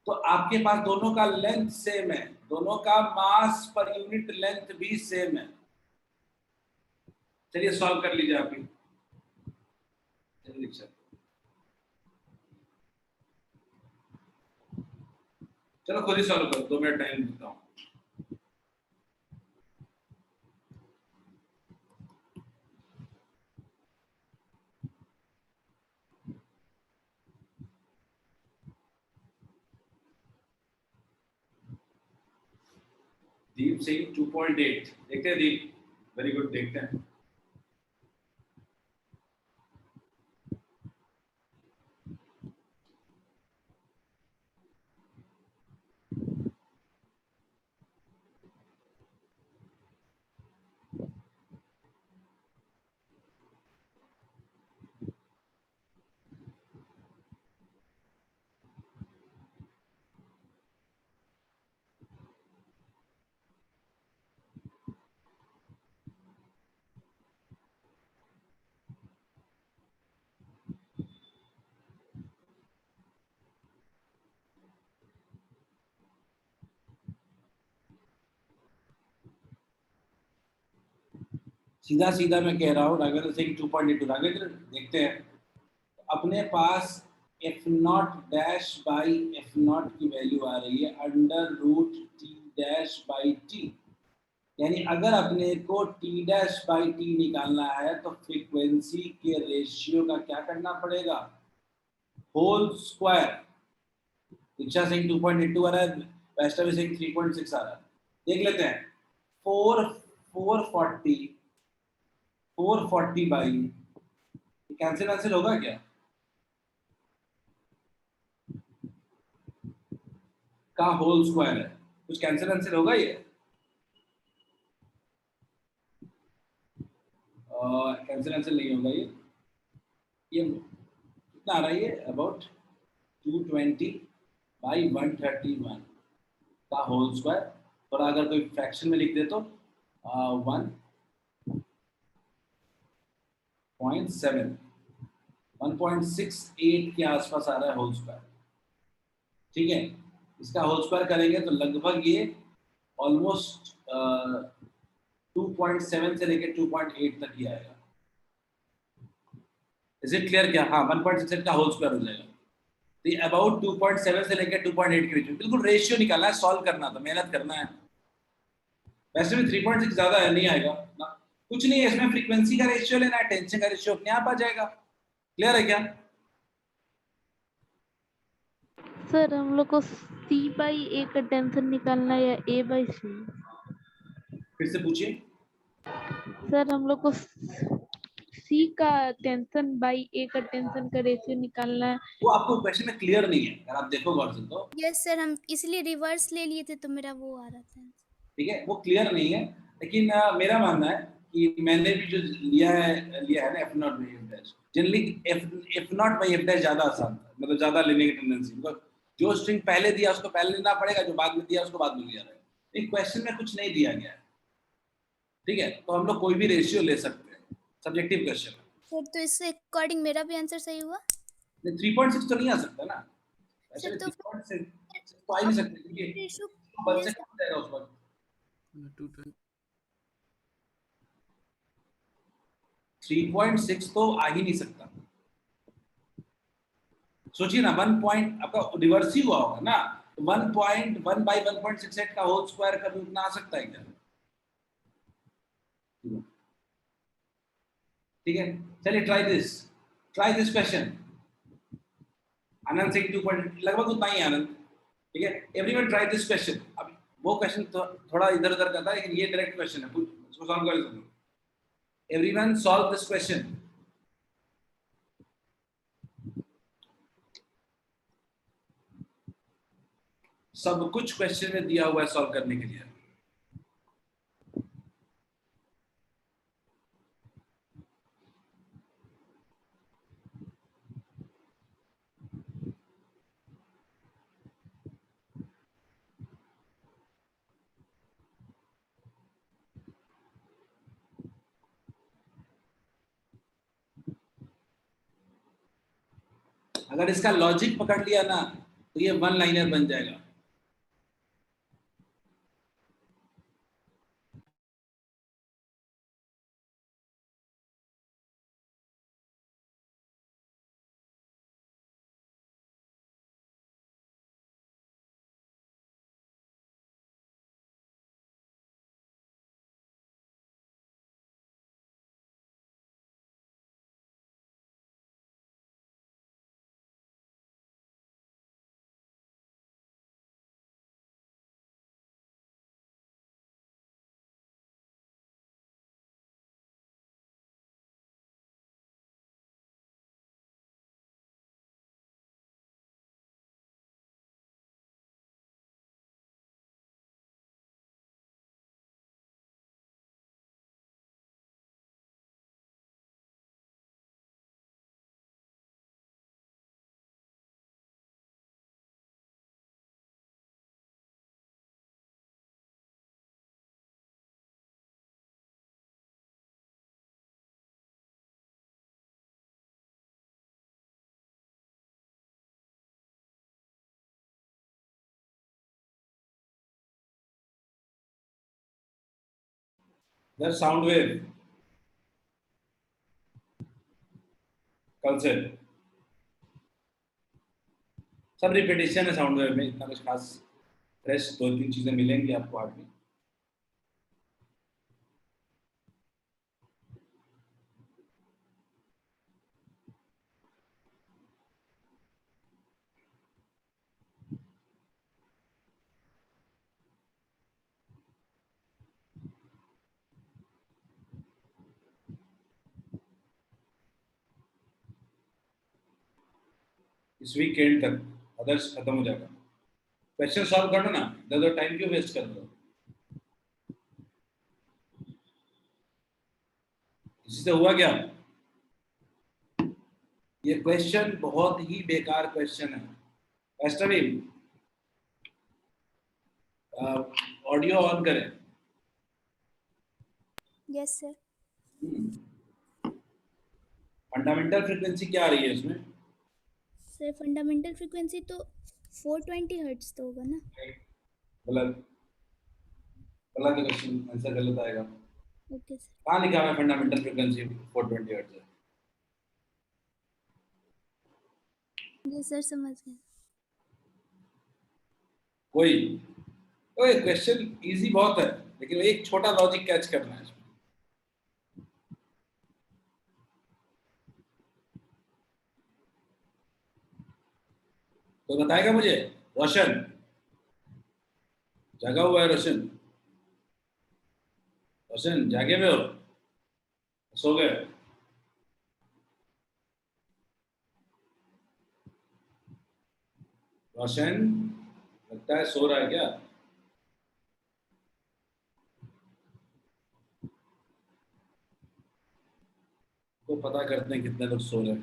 तो आपके पास दोनों का लेंथ सेम है, दोनों का मास पर यूनिट लेंथ भी सेम है। चलिए सॉल्व कर लीजिए आप भी, चलो खुद ही सॉल्व करो, 2 मिनट टाइम देता हूँ। दीप सिंह 2.8, देखते हैं दीप, वेरी गुड, देखते हैं। सीधा सीधा मैं कह रहा हूँ, राघवेंद्र सिंह 2.82, राघवेंद्र देखते हैं। अपने पास F0 डैश बाई F0 की वैल्यू आ रही है under root T dash by T, यानी अगर अपने को T डैश बाई T निकालना है तो फ्रीक्वेंसी के रेशियो का क्या करना पड़ेगा, होल स्क्वायर। दीक्षा सिंह 2.82 आ रहा है, वैष्णवी सिंह 3.6 आ रहा है। देख लेते हैं, 440 बाई, कैंसिल होगा क्या, का होल स्क्वायर है, कुछ कैंसिल होगा ये, कैंसिल नहीं होगा ये कितना आ रहा है, ये अबाउट 220 बाई 131 का होल स्क्वायर। थोड़ा अगर कोई फ्रैक्शन में लिख दे तो 1.68 के आसपास आ रहा है होल स्क्वायर, ठीक है। इसका होल स्क्वायर करेंगे तो लगभग ये ऑलमोस्ट 2.7 से लेकर 2.8 तक ही आएगा। इज इट क्लियर क्या? हाँ, 1.68 का होल स्क्वायर हो जाएगा। तो ये अबाउट 2.7 से लेकर 2.8 के बीच में बिल्कुल रेशियो निकालना है, सॉल्व करना था, मेहनत करना है। वैसे भी 3.6 ज्यादा है, नहीं आएगा ना, कुछ नहीं है इसमें, फ्रीक्वेंसी का रेशियो लेना है, टेंशन का रेशियो अपने आप आ जाएगा। क्लियर है क्या? सर हम लोग को C/A का टेंशन निकालना है या A/C? फिर से पूछिए। सर हम लोग को C का टेंशन बाई A का टेंशन का रेशियो निकालना है। वो आपको क्वेश्चन में क्लियर नहीं है, अगर आप देखो गौर से तो। यस सर, हम इसलिए रिवर्स ले लिए थे तो मेरा वो आ रहा था। ठीक है, वो क्लियर नहीं है, लेकिन मेरा मानना है कि मैंने भी जो लिया है ना F not by F dash, generally F not by F dash ज्यादा आसान था, मतलब ज्यादा लेने की टेंडेंसी, बिकॉज जो स्ट्रिंग पहले दिया उसको पहले लेना पड़ेगा, जो बाद में दिया उसको बाद में लिया रहेगा। एक क्वेश्चन में कुछ नहीं दिया गया है, ठीक है, तो हम लोग कोई भी रेशियो ले सकते हैं, सब्जेक्टिव क्वेश्चन है। सर तो इससे अकॉर्डिंग मेरा भी आंसर सही हुआ? 3.6 तो नहीं आ सकता ना, सर ऐसे तो 3.6 तो आ ही नहीं सकते, क्योंकि रेशियो बल ले से सकते। कम जाएगा उस वक्त। 3.6 तो आ ही नहीं सकता। सोचिए ना, 1 पॉइंट आपका रिवर्स ही हुआ होगा ना, तो 1.1 बाई 1.68 का होल स्क्वायर कभी उतना आ सकता है क्या? ठीक है, चलिए ट्राई दिस क्वेश्चन। आनंद से 2 पॉइंट लगभग उतना ही है आनंद, ठीक है। Everyone try this question. अब वो क्वेश्चन थोड़ा इधर उधर करता है, लेकिन ये डायरेक्ट क्वेश्चन है, उसको सॉल्व कर सकते हो। Everyone solve this question. सब कुछ क्वेश्चन में दिया हुआ है सॉल्व करने के लिए। अगर इसका लॉजिक पकड़ लिया ना तो ये वन लाइनर बन जाएगा। इधर साउंड वेव कल से सब रिपीटेशन है साउंड वेव में, इतना कुछ खास फ्रेश 2-3 चीजें मिलेंगी आपको आज में। इस वीकेंड तक अदर्स खत्म हो जाएगा। क्वेश्चन सॉल्व करो ना, ज्यादा टाइम क्यों वेस्ट कर दो? इसी से हुआ क्या? ये क्वेश्चन बहुत ही बेकार क्वेश्चन है। एस्टरी ऑडियो ऑन करें। Yes sir. फंडामेंटल फ्रीक्वेंसी क्या आ रही है इसमें? सर फंडामेंटल फ्रीक्वेंसी तो 420 हर्ट्ज तो होगा ना। गलत, गलत क्वेश्चन, आंसर गलत आएगा। Okay sir. कहाँ लिखा हुआ है फंडामेंटल फ्रीक्वेंसी 420 हर्ट्ज है? जी सर समझ गए। कोई क्वेश्चन इजी बहुत है, लेकिन एक छोटा लॉजिक कैच करना है इसमें। तो बताएगा मुझे? रोशन जागा हुआ है? रोशन, रोशन जागे में हो? सो गए? रोशन लगता है सो रहा है क्या? तो पता करते हैं कितने लोग सो रहे हैं।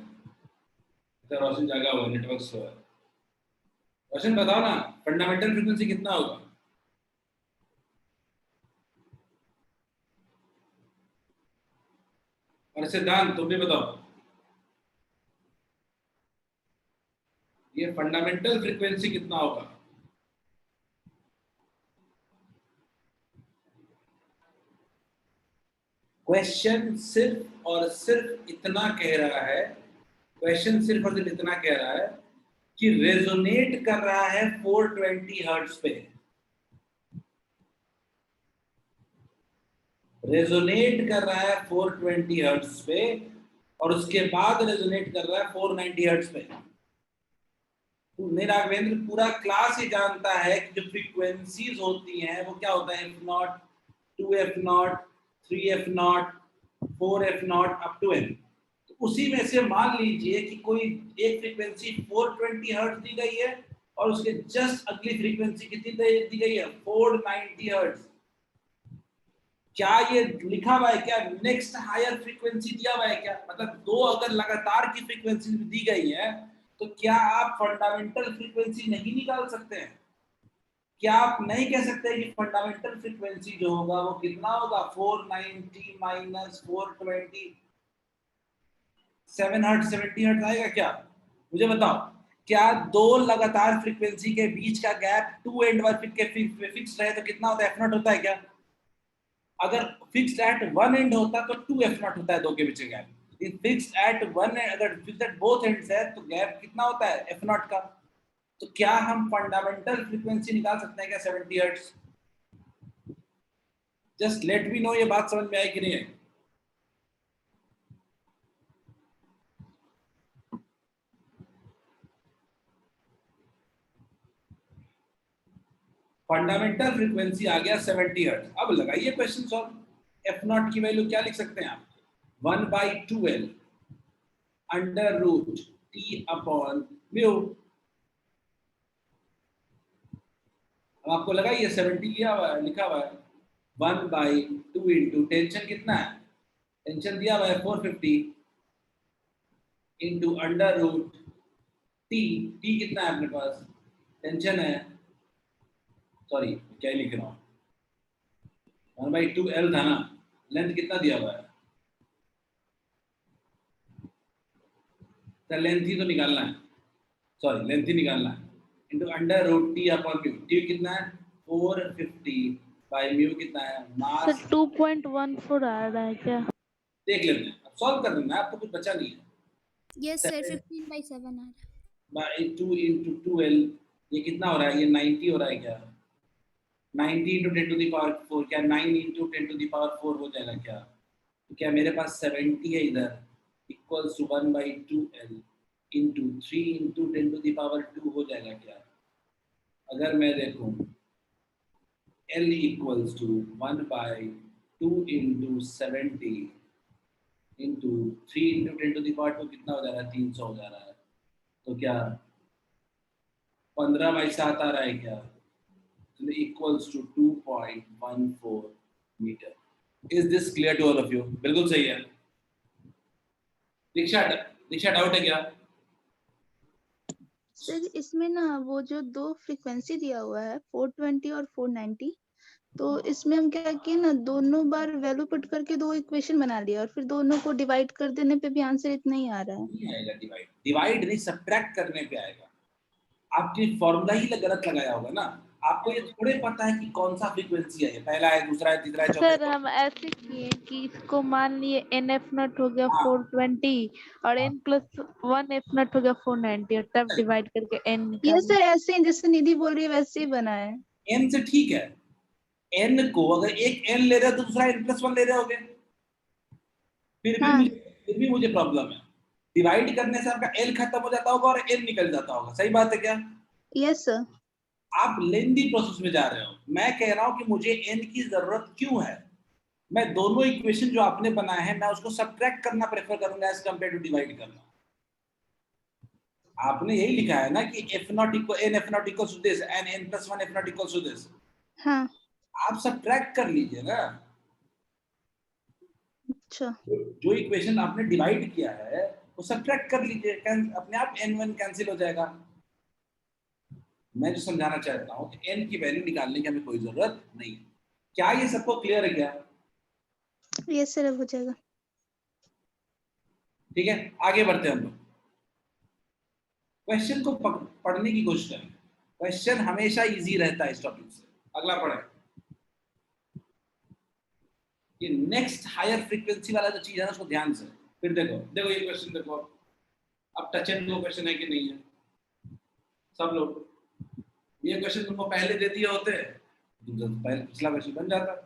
तो रोशन जागा हुआ है, नेटवर्क स्लो है। रोशन बताओ ना, फंडामेंटल फ्रीक्वेंसी कितना होगा? और सिद्धांत तुम भी बताओ, ये फंडामेंटल फ्रीक्वेंसी कितना होगा? क्वेश्चन सिर्फ और सिर्फ इतना कह रहा है, क्वेश्चन सिर्फ और सिर्फ इतना कह रहा है कि रेजोनेट कर रहा है 420 हर्ट्ज पे, रेजोनेट कर रहा है 420 हर्ट्ज पे, और उसके बाद रेजोनेट कर रहा है 490 हर्ट्ज पे। तो मेरा राघवेंद्र पूरा क्लास ही जानता है कि जो फ्रीक्वेंसीज होती हैं वो क्या होता है, F0, 2F0, 3F0, 4F0 up to N। तो उसी में से मान लीजिए कि कोई एक फ्रीक्वेंसी 420 हर्ट्ज दी गई है और उसके जस्ट अगली फ्रीक्वेंसी कितनी दी गई है, 490 हर्ट्ज। क्या ये लिखा हुआ है क्या नेक्स्ट हायर फ्रीक्वेंसी दिया हुआ है क्या? मतलब दो अगर लगातार की फ्रीक्वेंसी दी गई है तो क्या आप फंडामेंटल फ्रीक्वेंसी नहीं निकाल सकते हैं? क्या आप नहीं कह सकते कि फंडामेंटल फ्रीक्वेंसी जो होगा वो कितना होगा, 490 माइनस 420, 7 हर्ट्ज, 70 हर्ट्ज आएगा क्या? मुझे बताओ, क्या दो लगातार फ्रीक्वेंसी के बीच का गैप 2 एंड 1 के फिक्स रहे तो कितना होता है, F0 होता है क्या? अगर फिक्स्ड एट वन एंड होता तो 2F0 होता है दो के बीच का गैप। फिक्स्ड एट वन, अगर फिक्स्ड एट बोथ एंड्स है तो गैप कितना होता है, F0 का। तो क्या हम फंडामेंटल फ्रीक्वेंसी निकाल सकते हैं क्या 70 hertz? Just let me no, ये बात समझ में आई कि नहीं है? फंडामेंटल फ्रीक्वेंसी आ गया 70 हर्ट्ज। अब लगाइए क्वेश्चन सॉल्व। F0 की वैल्यू क्या लिख सकते हैं आप, 1/2L under root T upon mu. अब आपको लगा ये 70 लिया हुआ है, लिखा हुआ है 1/2 इंटू टेंशन कितना है, टेंशन दिया हुआ है 450 into under root T, T कितना है अपने पास, टेंशन है, सॉरी क्या ही लिख रहा हूँ, 1/2L था ना, लेंथ कितना दिया हुआ है, तो लेंथ ही तो निकालना है, सॉरी लेंथ ही निकालना है, into under root T upon mu. T कितना है 450 बाय म्यू कितना है, मास। सर 2.14 आ रहा है क्या? देख लेते हैं, अब सॉल्व कर देना, आपको कुछ बचा नहीं है। यस सर 15/7 आ रहा है। बाई 2 इंटू 2L, ये कितना हो रहा है, ये 90 हो रहा है क्या, 90 इंटू 10 टू दी पावर 4, क्या 9 इंटू 10 टू दी पावर 4 हो जाएगा क्या? तो क्या मेरे पास 70 है इधर, equals to 1/2L into 3 into 10 to the power 2 हो जाएगा क्या? अगर मैं देखूं L equals to 1/2 into 70 into 3 into 10 to the power 2 कितना हो जा रहा है, 300 हो जा रहा है। तो क्या 15/7 आ रहा है क्या? Equals to 2.14 metre. Is this clear to all of you? बिल्कुल सही है। दीक्षा, दीक्षा डाउट है क्या? सर इसमें ना वो जो दो फ्रीक्वेंसी दिया हुआ है 420 और 490, तो इसमें हम क्या किए ना, दोनों बार वैल्यू पुट करके दो इक्वेशन बना लिया और फिर दोनों को डिवाइड कर देने पे भी आंसर इतना ही आ रहा है। नहीं आएगा डिवाइड, डिवाइड नहीं सब्ट्रैक्ट करने पे आएगा। आपकी फॉर्मूला ही गलत लगाया होगा ना। आपको ये थोड़े पता है कि कौन सा फ्रीक्वेंसी है, ये पहला है, दूसरा है, तीसरा है, चौथा सर है। हम ऐसे किए कि इसको मान लिए NF0 हो गया हाँ 420 और हाँ, N+1 F0 हो गया 490 और तब डिवाइड करके N ये निकाले। सर ऐसे ही जैसे निधि बोल रही है वैसे ही बना है। n से ठीक है। n को अगर एक n ले रहे हो तो दूसरा n+1 ले रहे होगे, हाँ फिर भी मुझे प्रॉब्लम है। डिवाइड करने से आपका l खत्म हो जाता होगा और n निकल जाता होगा, सही बात है क्या? Yes sir. आप लेंदी प्रोसेस में जा रहे हो। मैं कह रहा हूं कि मुझे n की जरूरत क्यों है। मैं दोनों इक्वेशन जो आपने बनाए हैं मैं उसको सब्ट्रैक्ट करना प्रेफर करूंगा एज कंपेयर टू डिवाइड करना। आपने यही लिखा है ना कि F not equal N F not equal to this and n+1 F not equal to this. हाँ आप सब्ट्रैक्ट कर लीजिए ना। अच्छा। जो इक्वेशन आपने डिवाइड किया है वो सब्ट्रैक्ट कर लीजिए, अपने आप n1 कैंसिल हो जाएगा। मैं जो समझाना चाहता हूँ कि n की वैल्यू निकालने की हमें कोई जरूरत नहीं है। क्या ये सबको क्लियर है क्या? यस सर अब हो जाएगा। ठीक है, आगे बढ़ते हैं हम लोग। क्वेश्चन को पढ़ने की कोशिश करें। क्वेश्चन हमेशा इजी रहता है इस टॉपिक से। अगला पढ़े। ये नेक्स्ट हायर फ्रीक्वेंसी वाला जो चीज है ना उसको ध्यान से फिर देखो। देखो ये क्वेश्चन देखो, अब टच एंड गो क्वेश्चन है कि नहीं है सब लोग। ये क्वेश्चन तुमको पहले दे दिए होते तो पहले पिछला क्वेश्चन बन जाता।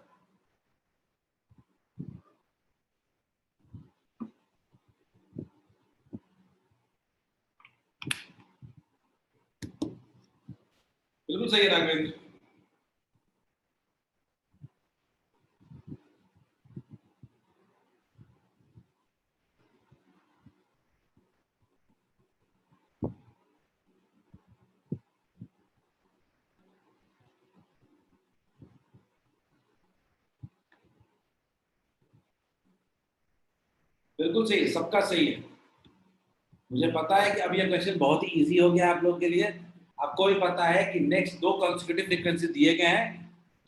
बिल्कुल सही है राघवेंद्र। बिल्कुल सही है, सबका सही है। मुझे पता है कि अब ये क्वेश्चन बहुत ही इजी हो गया आप लोग के लिए। आपको भी पता है कि नेक्स्ट दो कंसेक्यूटिव फ्रीक्वेंसी दिए गए हैं।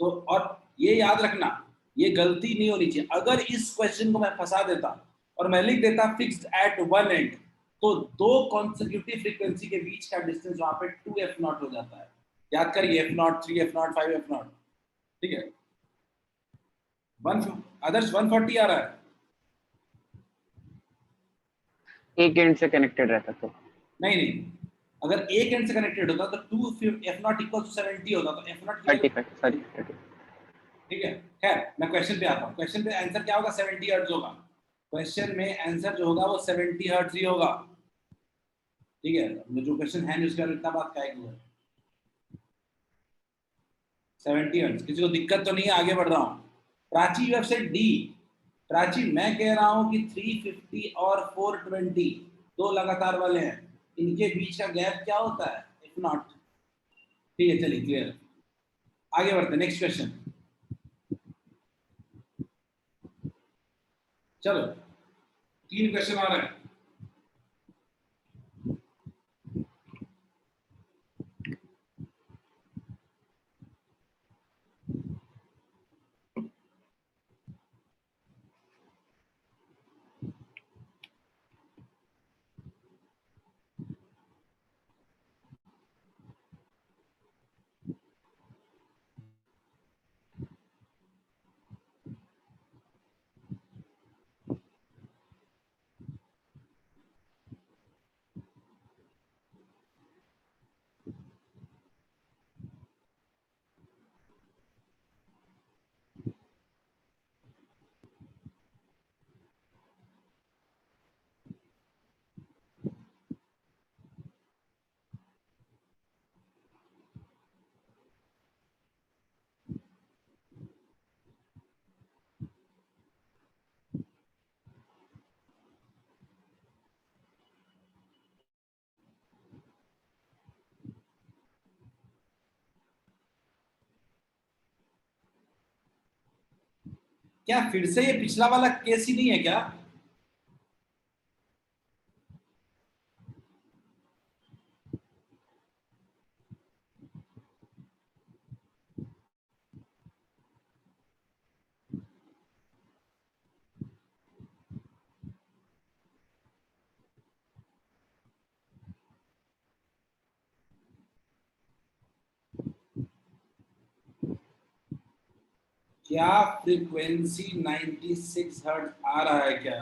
तो और ये याद रखना, ये गलती नहीं होनी चाहिए। अगर इस क्वेश्चन को मैं फंसा देता और मैं लिख देता फिक्स्ड एट वन एंड, तो दो कंसेक्यूटिव फ्रीक्वेंसी के बीच का डिस्टेंस वहां पे 2f0 हो जाता है। याद करिए f0, 3f0, 5f0। ठीक है, वन आदर्श 140 आ रहा है। एक एंड से कनेक्टेड रहता तो। नहीं नहीं, अगर एक एंड से कनेक्टेड होता तो 2f0 इक्वल टू 70 होता, तो f0 क्या? 35 सॉरी 30। ठीक है। खैर मैं क्वेश्चन पे आता हूँ। क्वेश्चन पे आंसर क्या होगा? 70 हर्ट्ज होगा। क्वेश्चन में आंसर जो होगा वो 70 हर्ट्ज ही होगा। ठीक है, जो क्वेश्चन है उसका इतना बात क्या है? 70 हर्ट्ज। किसी को दिक्कत तो नहीं है? आगे बढ़ रहा हूँ। Prachi website D. प्राची मैं कह रहा हूँ कि 350 और 420 दो लगातार वाले हैं, इनके बीच का गैप क्या होता है? If not. ठीक है चलिए क्लियर। आगे बढ़ते हैं, नेक्स्ट क्वेश्चन। चलो 3 क्वेश्चन आ रहे हैं। क्या फिर से ये पिछला वाला केस ही नहीं है क्या? क्या फ्रीक्वेंसी 96 हर्ट्ज आ रहा है क्या?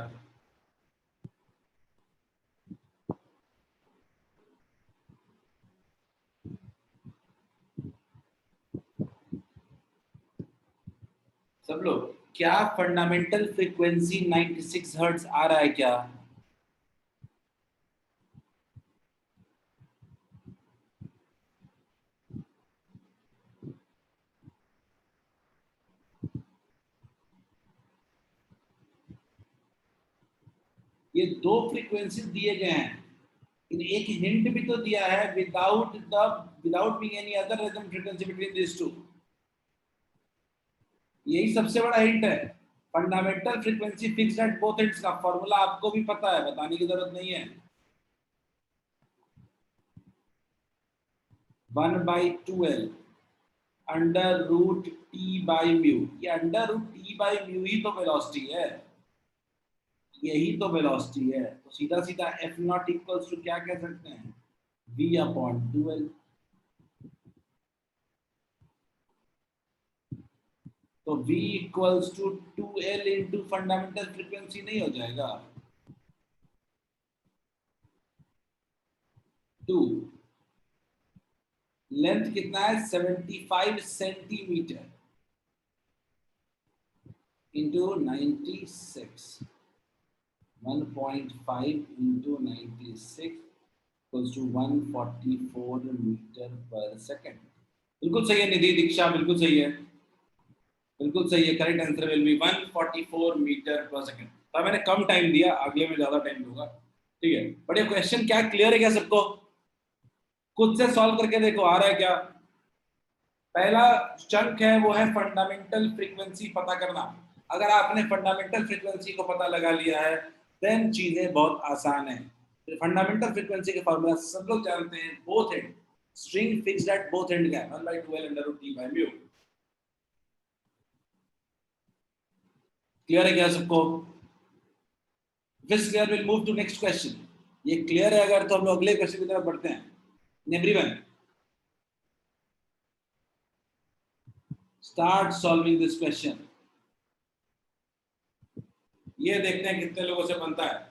सब लोग, क्या फंडामेंटल फ्रीक्वेंसी 96 हर्ट्ज आ रहा है क्या? ये दो फ्रीक्वेंसी दिए गए हैं, इन एक हिंट भी तो दिया है, without being any other rhythm frequency between this two. यही सबसे बड़ा हिंट है। Fundamental frequency fixed at both ends का फॉर्मूला आपको भी पता है, बताने की जरूरत नहीं है। 1/2L under root T by mu. ये under root T by mu ही तो वेलोसिटी है, यही तो वेलोसिटी है। तो सीधा सीधा एफ नॉट इक्वल्स टू क्या कह सकते हैं? v upon 2L। तो v equals to 2L into fundamental frequency नहीं हो जाएगा? 2 लेंथ कितना है? 75 centimetre into 96, 1.5 into 96 equals to 144 metre per second. बिल्कुल सही है निधि दीक्षा, बिल्कुल सही है, बिल्कुल सही है। Correct answer will be 144 metre per second. तो मैंने कम टाइम दिया, अगले में ज्यादा टाइम दूंगा, ठीक है। बट ये क्वेश्चन क्या क्लियर है क्या सबको? खुद से सॉल्व करके देखो आ रहा है क्या। पहला चंक है वो है फंडामेंटल फ्रीक्वेंसी पता करना। अगर आपने फंडामेंटल फ्रीक्वेंसी को पता लगा लिया है देन चीजें बहुत आसान है। फंडामेंटल फ्रीक्वेंसी के फॉर्मूला सब लोग जानते हैं, both end string fixed at both end का 1/2L under root T by mu. Clear है क्या सबको? This clear, will move to next question. ये क्लियर है अगर, तो हम लोग अगले क्वेश्चन की तरफ बढ़ते हैं। Everyone start solving this question. ये देखते हैं कितने लोगों से बनता है।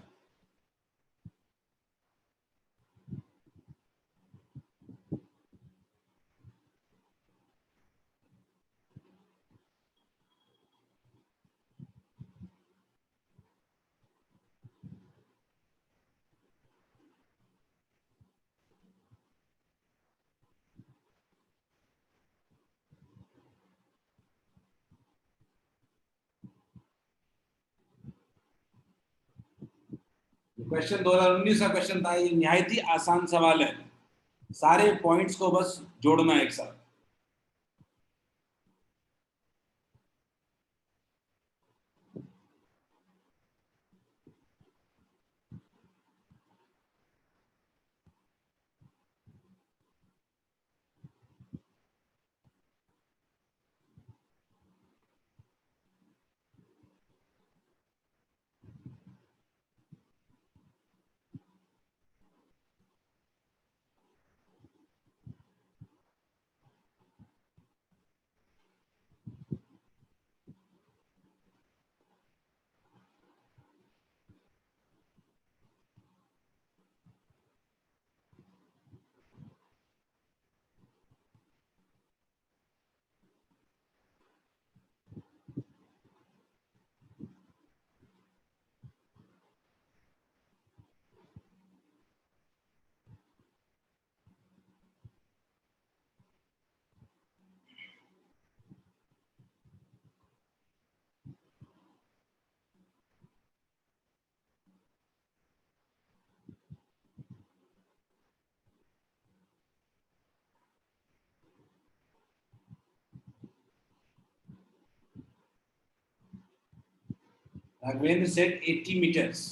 क्वेश्चन 2019 का क्वेश्चन था, ये निहायत ही आसान सवाल है, सारे पॉइंट्स को बस जोड़ना है एक साथ। Raghavendra set 80 metres.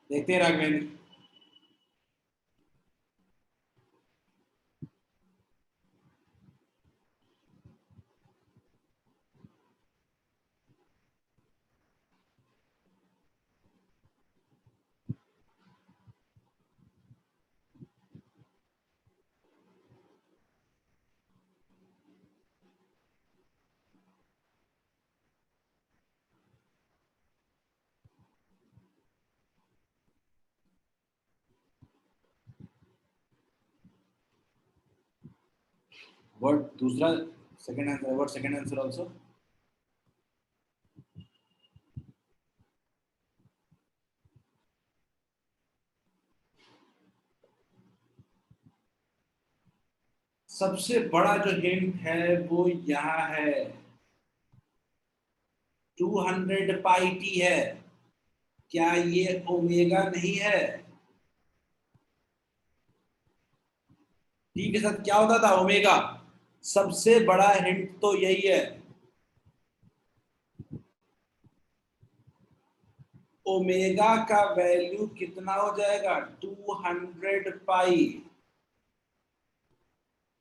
देखते हैं राघवेंद्र। व्हाट दूसरा second answer, what second answer also? सबसे बड़ा जो हिंट है वो यहाँ है, 200 पाई टी है। क्या ये ओमेगा नहीं है? टी के साथ क्या होता था? ओमेगा। सबसे बड़ा हिंट तो यही है। ओमेगा का वैल्यू कितना हो जाएगा? 200 पाई।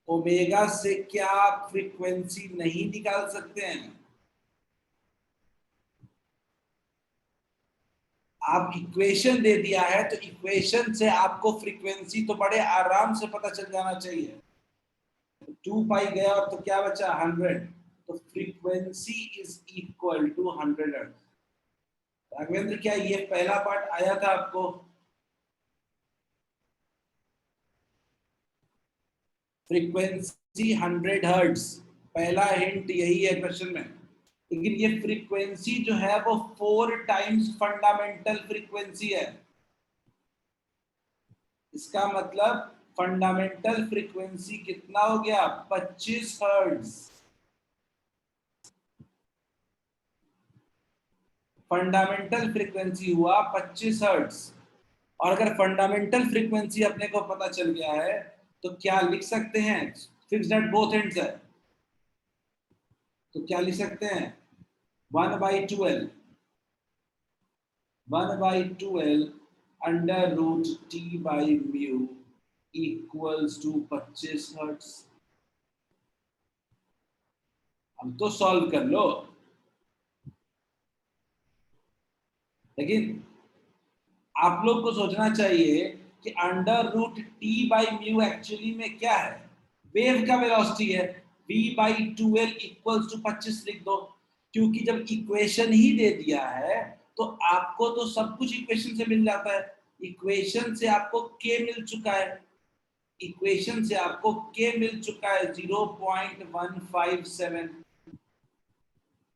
ओमेगा से क्या आप फ्रीक्वेंसी नहीं निकाल सकते हैं? आप इक्वेशन दे दिया है तो इक्वेशन से आपको फ्रीक्वेंसी तो बड़े आराम से पता चल जाना चाहिए। 2 पाई गया और तो क्या बचा? 100। तो frequency is equal to 100 hertz. Raghavendra, क्या ये पहला पार्ट आया था आपको? फ्रीक्वेंसी 100 हर्ट्ज, पहला हिंट यही है क्वेश्चन में। लेकिन ये फ्रीक्वेंसी जो है वो 4 टाइम्स फंडामेंटल फ्रीक्वेंसी है। इसका मतलब फंडामेंटल फ्रीक्वेंसी कितना हो गया? 25 हर्ट्ज। फंडामेंटल फ्रीक्वेंसी हुआ 25 हर्ट्ज। और अगर फंडामेंटल फ्रीक्वेंसी अपने को पता चल गया है तो क्या लिख सकते हैं? फिक्स्ड एट बोथ एंड्स है, तो क्या लिख सकते हैं? 1/12 under root T by mu equals to 25 hertz. हम तो सॉल्व कर लो, लेकिन आप लोग को सोचना चाहिए कि under root T by mu actually में क्या है? वेव का वेलोसिटी है। v/2l इक्वल्स टू 25 लिख दो, क्योंकि जब इक्वेशन ही दे दिया है तो आपको तो सब कुछ इक्वेशन से मिल जाता है। इक्वेशन से आपको k मिल चुका है, इक्वेशन से आपको k मिल चुका है 0.157।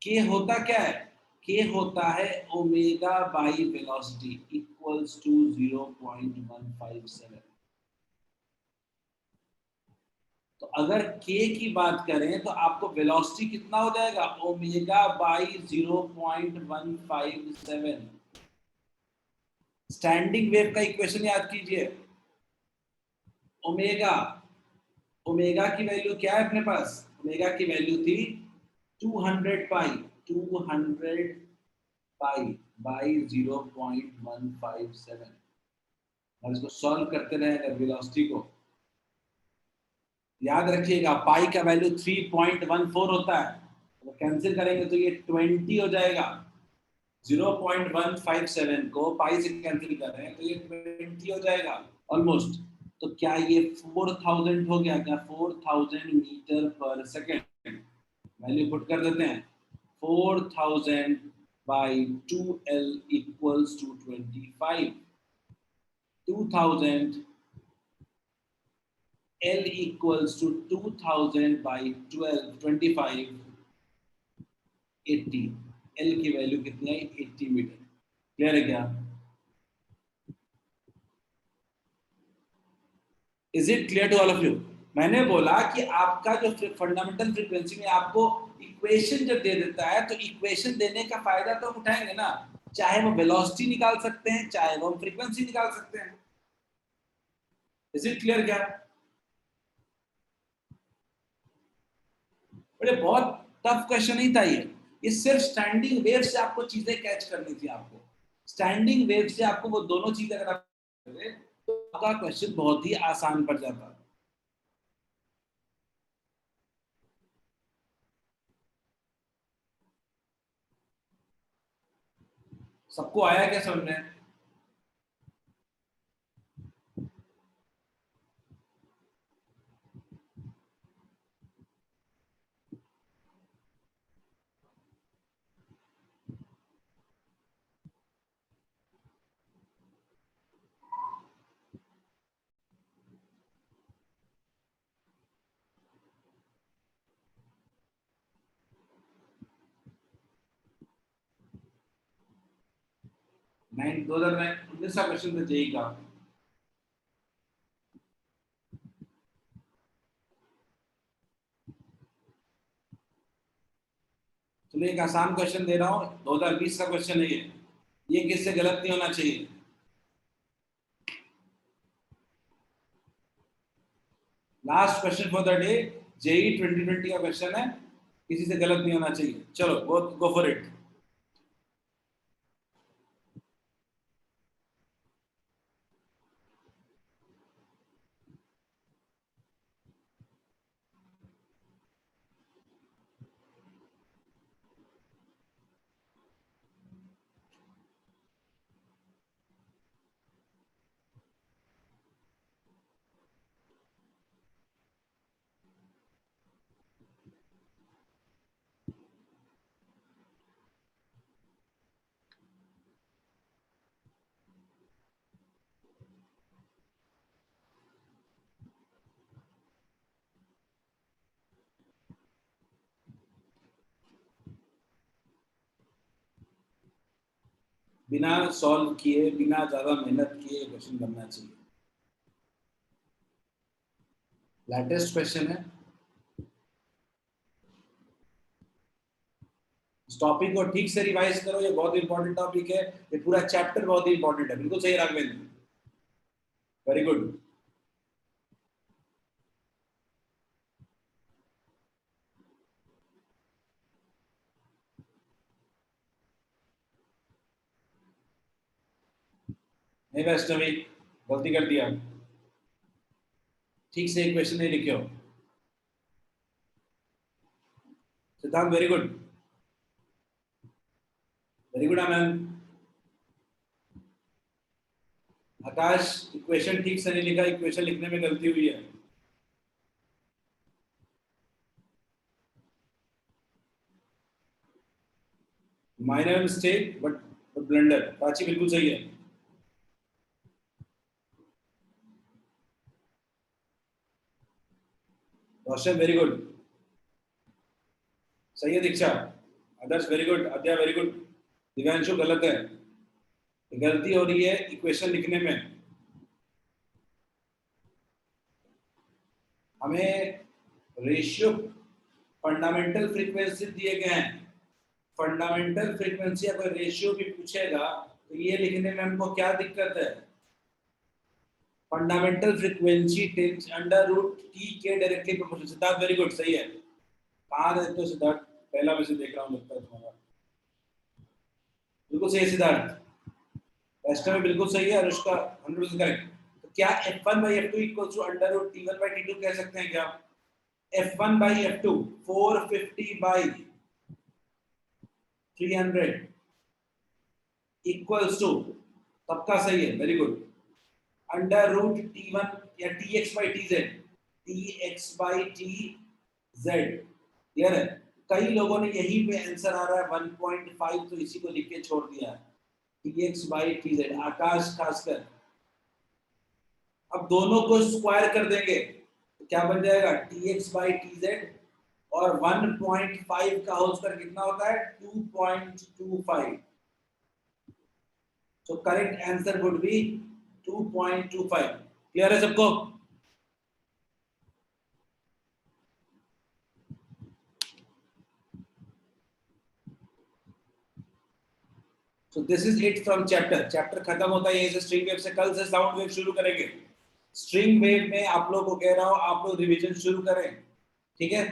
k होता क्या है? k होता है omega by velocity equals to 0.157। तो अगर k की बात करें तो आपको वेलोसिटी कितना हो जाएगा? Omega by 0.157। स्टैंडिंग वेव का इक्वेशन याद कीजिए। ओमेगा, ओमेगा की वैल्यू क्या है अपने पास? ओमेगा की वैल्यू थी 200 पाई, 200 पाई बाई 0.157। और इसको सॉल्व करते रहे अगर वेलोसिटी को, याद रखिएगा पाई का वैल्यू 3.14 होता है, तो कैंसिल करेंगे तो ये 20 हो जाएगा। 0.157 को पाई से कैंसिल कर रहे हैं तो ये 20 हो जाएगा ऑलमोस्ट। तो क्या ये 4000 हो गया? क्या 4000 metre per second? Value put कर देते हैं। 4000 by 2l equals to 25। 2000 L equals to 2000 by 12, 25, 80। L की वैल्यू कितनी है? 80 मीटर। क्लियर है क्या? Is it clear to all of you? मैंने बोला कि आपका जो फंडामेंटल फ्रीक्वेंसी में आपको इक्वेशन जब दे देता है तो इक्वेशन देने का फायदा तो उठाएंगे ना, चाहे वो वेलोसिटी निकाल सकते हैं, चाहे वो फ्रीक्वेंसी निकाल सकते हैं। इज इट क्लियर क्या? बड़े बहुत टफ क्वेश्चन नहीं था ये सिर्फ स्टैंडिंग वेव से आपको चीजें कैच करनी थी। आपको स्टैंडिंग वेव से आपको वो दोनों चीजें अगर आप तो आपका क्वेश्चन बहुत ही आसान पड़ जाता। सबको आया क्या समझ में? 2019 का क्वेश्चन था जेई का। चलिए एक आसान क्वेश्चन दे रहा हूँ, 2020 का क्वेश्चन है ये किससे गलत नहीं होना चाहिए। Last question for the day, JEE 2020 का क्वेश्चन है, किसी से गलत नहीं होना चाहिए। चलो गो फॉर इट। बिना सॉल्व किए, बिना ज्यादा मेहनत किए क्वेश्चन बनना चाहिए। लेटेस्ट क्वेश्चन है। इस टॉपिक को ठीक से रिवाइज करो, ये बहुत इंपॉर्टेंट टॉपिक है, ये पूरा चैप्टर बहुत ही इंपॉर्टेंट है। बिल्कुल सही राघवेंद्र, वेरी गुड। नहीं वैष्णवी, गलती कर दिया, ठीक से एक क्वेश्चन नहीं लिखे हो। सिद्धांत वेरी गुड, वेरी गुड आनंद। आकाश इक्वेशन ठीक से नहीं लिखा, इक्वेशन लिखने में गलती हुई है। Minor mistake but blunder. Prachi बिल्कुल सही है। रोशन वेरी गुड, सही है। Diksha, Adarsh very good, Adya very good. Divyanshu गलत है, गलती हो रही है इक्वेशन लिखने में। हमें रेशियो फंडामेंटल फ्रीक्वेंसी दिए गए हैं, फंडामेंटल फ्रीक्वेंसी अगर रेशियो भी पूछेगा तो ये लिखने में हमको क्या दिक्कत है। Fundamental frequency tends under root T के directly proportional. Siddharth very good, सही है। कहाँ देखते हो सिद्धार्थ, पहला में से देख रहा हूँ, लगता है तुम्हारा बिल्कुल सही है। सिद्धार्थ वैष्णव बिल्कुल सही है। अनुष्का 100% करेक्ट। तो क्या f1 by f2 equals to under root t1 by t2 कह सकते हैं क्या? f1 by f2 450 by 300 equals to, सबका सही है, very good, under root t1 या tx by tz, tx by tz। Clear है? कई लोगों ने यही पे आंसर आ रहा है 1.5, तो इसी को लिख के छोड़ दिया है, tx by tz। आकाश खासकर, अब दोनों को स्क्वायर कर देंगे तो क्या बन जाएगा, tx by tz और 1.5 का होल स्क्वायर कितना होता है, 2.25। So correct answer would be 2.25। Clear है सबको? So this is it from chapter। Chapter खत्म होता है यहीं से स्ट्रिंग वेव से। कल से साउंड वेव शुरू करेंगे। स्ट्रिंग वेव में आप लोगों को कह रहा हूं, आप लोग रिवीजन शुरू करें, ठीक है?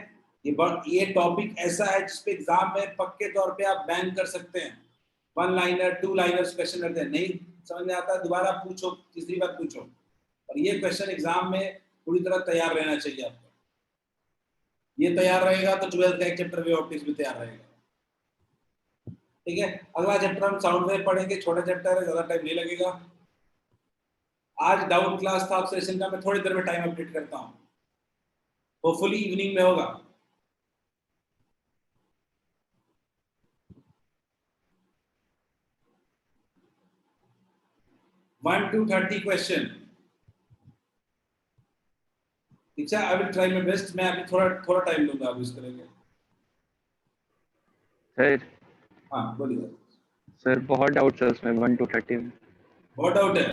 ये टॉपिक ऐसा है जिसपे एग्जाम में पक्के तौर पे आप बैंक कर सकते हैं। 1 लाइनर 2 लाइनर क्वेश्चन करते हैं, नहीं समझ में आता दोबारा पूछो, तीसरी बार पूछो। और ये क्वेश्चन एग्जाम में पूरी तरह तैयार रहना चाहिए आपको। ये तैयार रहेगा तो 12th का एक चैप्टर वेव ऑप्टिक्स भी तैयार रहेगा, ठीक है? अगला चैप्टर हम साउंड वेव पढ़ेंगे, छोटा चैप्टर है, ज्यादा टाइम नहीं लगेगा। आज डाउन क्लास था सेशन का, मैं थोड़ी देर में टाइम अपडेट करता हूँ, होपफुली इवनिंग में होगा। One to 30 question. अच्छा, I will try my best. मैं अभी थोड़ा टाइम लूंगा, अभी इस करेंगे। सर हाँ बोलिए। सर बहुत डाउट्स है उसमें 1 to 30 में। बहुत डाउट है,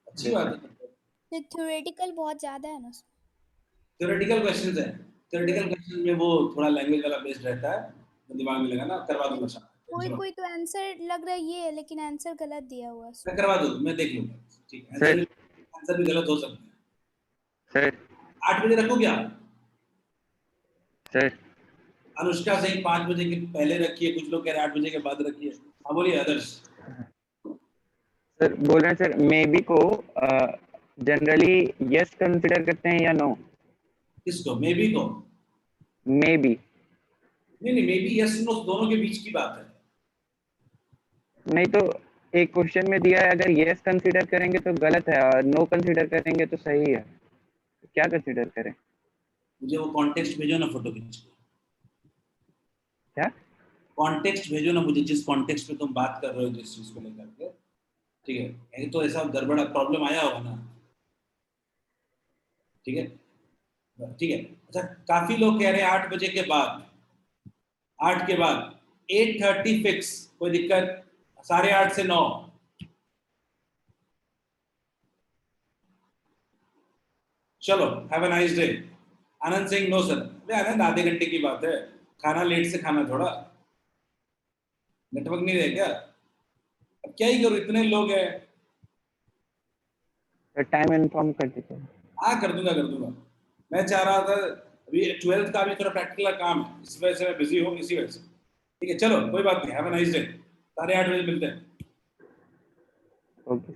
अच्छी बात है। तो थ्योरेटिकल बहुत ज्यादा है ना उसमें। थ्योरेटिकल क्वेश्चंस है, थ्योरेटिकल क्वेश्चन में वो थोड़ा लैंग्वेज वाला बेस्ड रहता है, तो दिमाग में लगाना, करवा दूंगा शाम को, कोई टेंशन मत। कोई तो आंसर लग रहा है ये है, लेकिन आंसर गलत दिया हुआ है उसमें। मैं करवा दूँ, मैं देख लूंगा, ठीक है। सर आंसर भी गलत हो सकते हैं। सर 8 बजे रखूँ क्या? सर अनुष्का सही 5 बजे के पहले रखिए, कुछ लोग कह रहे हैं 8 बजे के बाद रखिए। हाँ बोलिए आदर्श। सर बोल रहे हैं सर मे बी को जनरली यस कंसिडर करते हैं या नो? किसको? मे बी को? मे बी नहीं नहीं, मे बी यस नो दोनों के बीच की बात है। नहीं तो एक क्वेश्चन में दिया है अगर यस कंसिडर करेंगे तो गलत है और नो कंसिडर करेंगे तो सही है, क्या कंसिडर करें? मुझे वो कॉन्टेक्स्ट भेजो ना, फोटो खींच के। क्या कॉन्टेक्स्ट भेजो ना मुझे, जिस कॉन्टेक्स्ट में तुम बात कर रहे हो, जिस चीज को लेकर के, ठीक है। यही तो ऐसा गड़बड़ा प्रॉब्लम आया होगा ना, ठीक है ठीक है। अच्छा, काफी लोग कह रहे हैं 8 बजे के बाद, 8 के बाद 8:30 फिक्स, कोई दिक्कत? 8:30 से 9। चलो, have a nice day. Anand Singh no sir. अरे आनंद, आधे घंटे की बात है, खाना लेट से खाना, थोड़ा नेटवर्क नहीं रहे क्या? अब क्या ही करूं, इतने लोग हैं। टाइम इन्फॉर्म कर दीजिए। हाँ कर दूंगा, कर दूंगा। मैं चाह रहा था अभी 12th का भी थोड़ा प्रैक्टिकल काम है, इस वजह से मैं बिजी हूँ, इसी वजह से। ठीक है, चलो कोई बात नहीं, हैव अ नाइस डे। 8:30 बजे मिलते हैं। ओके।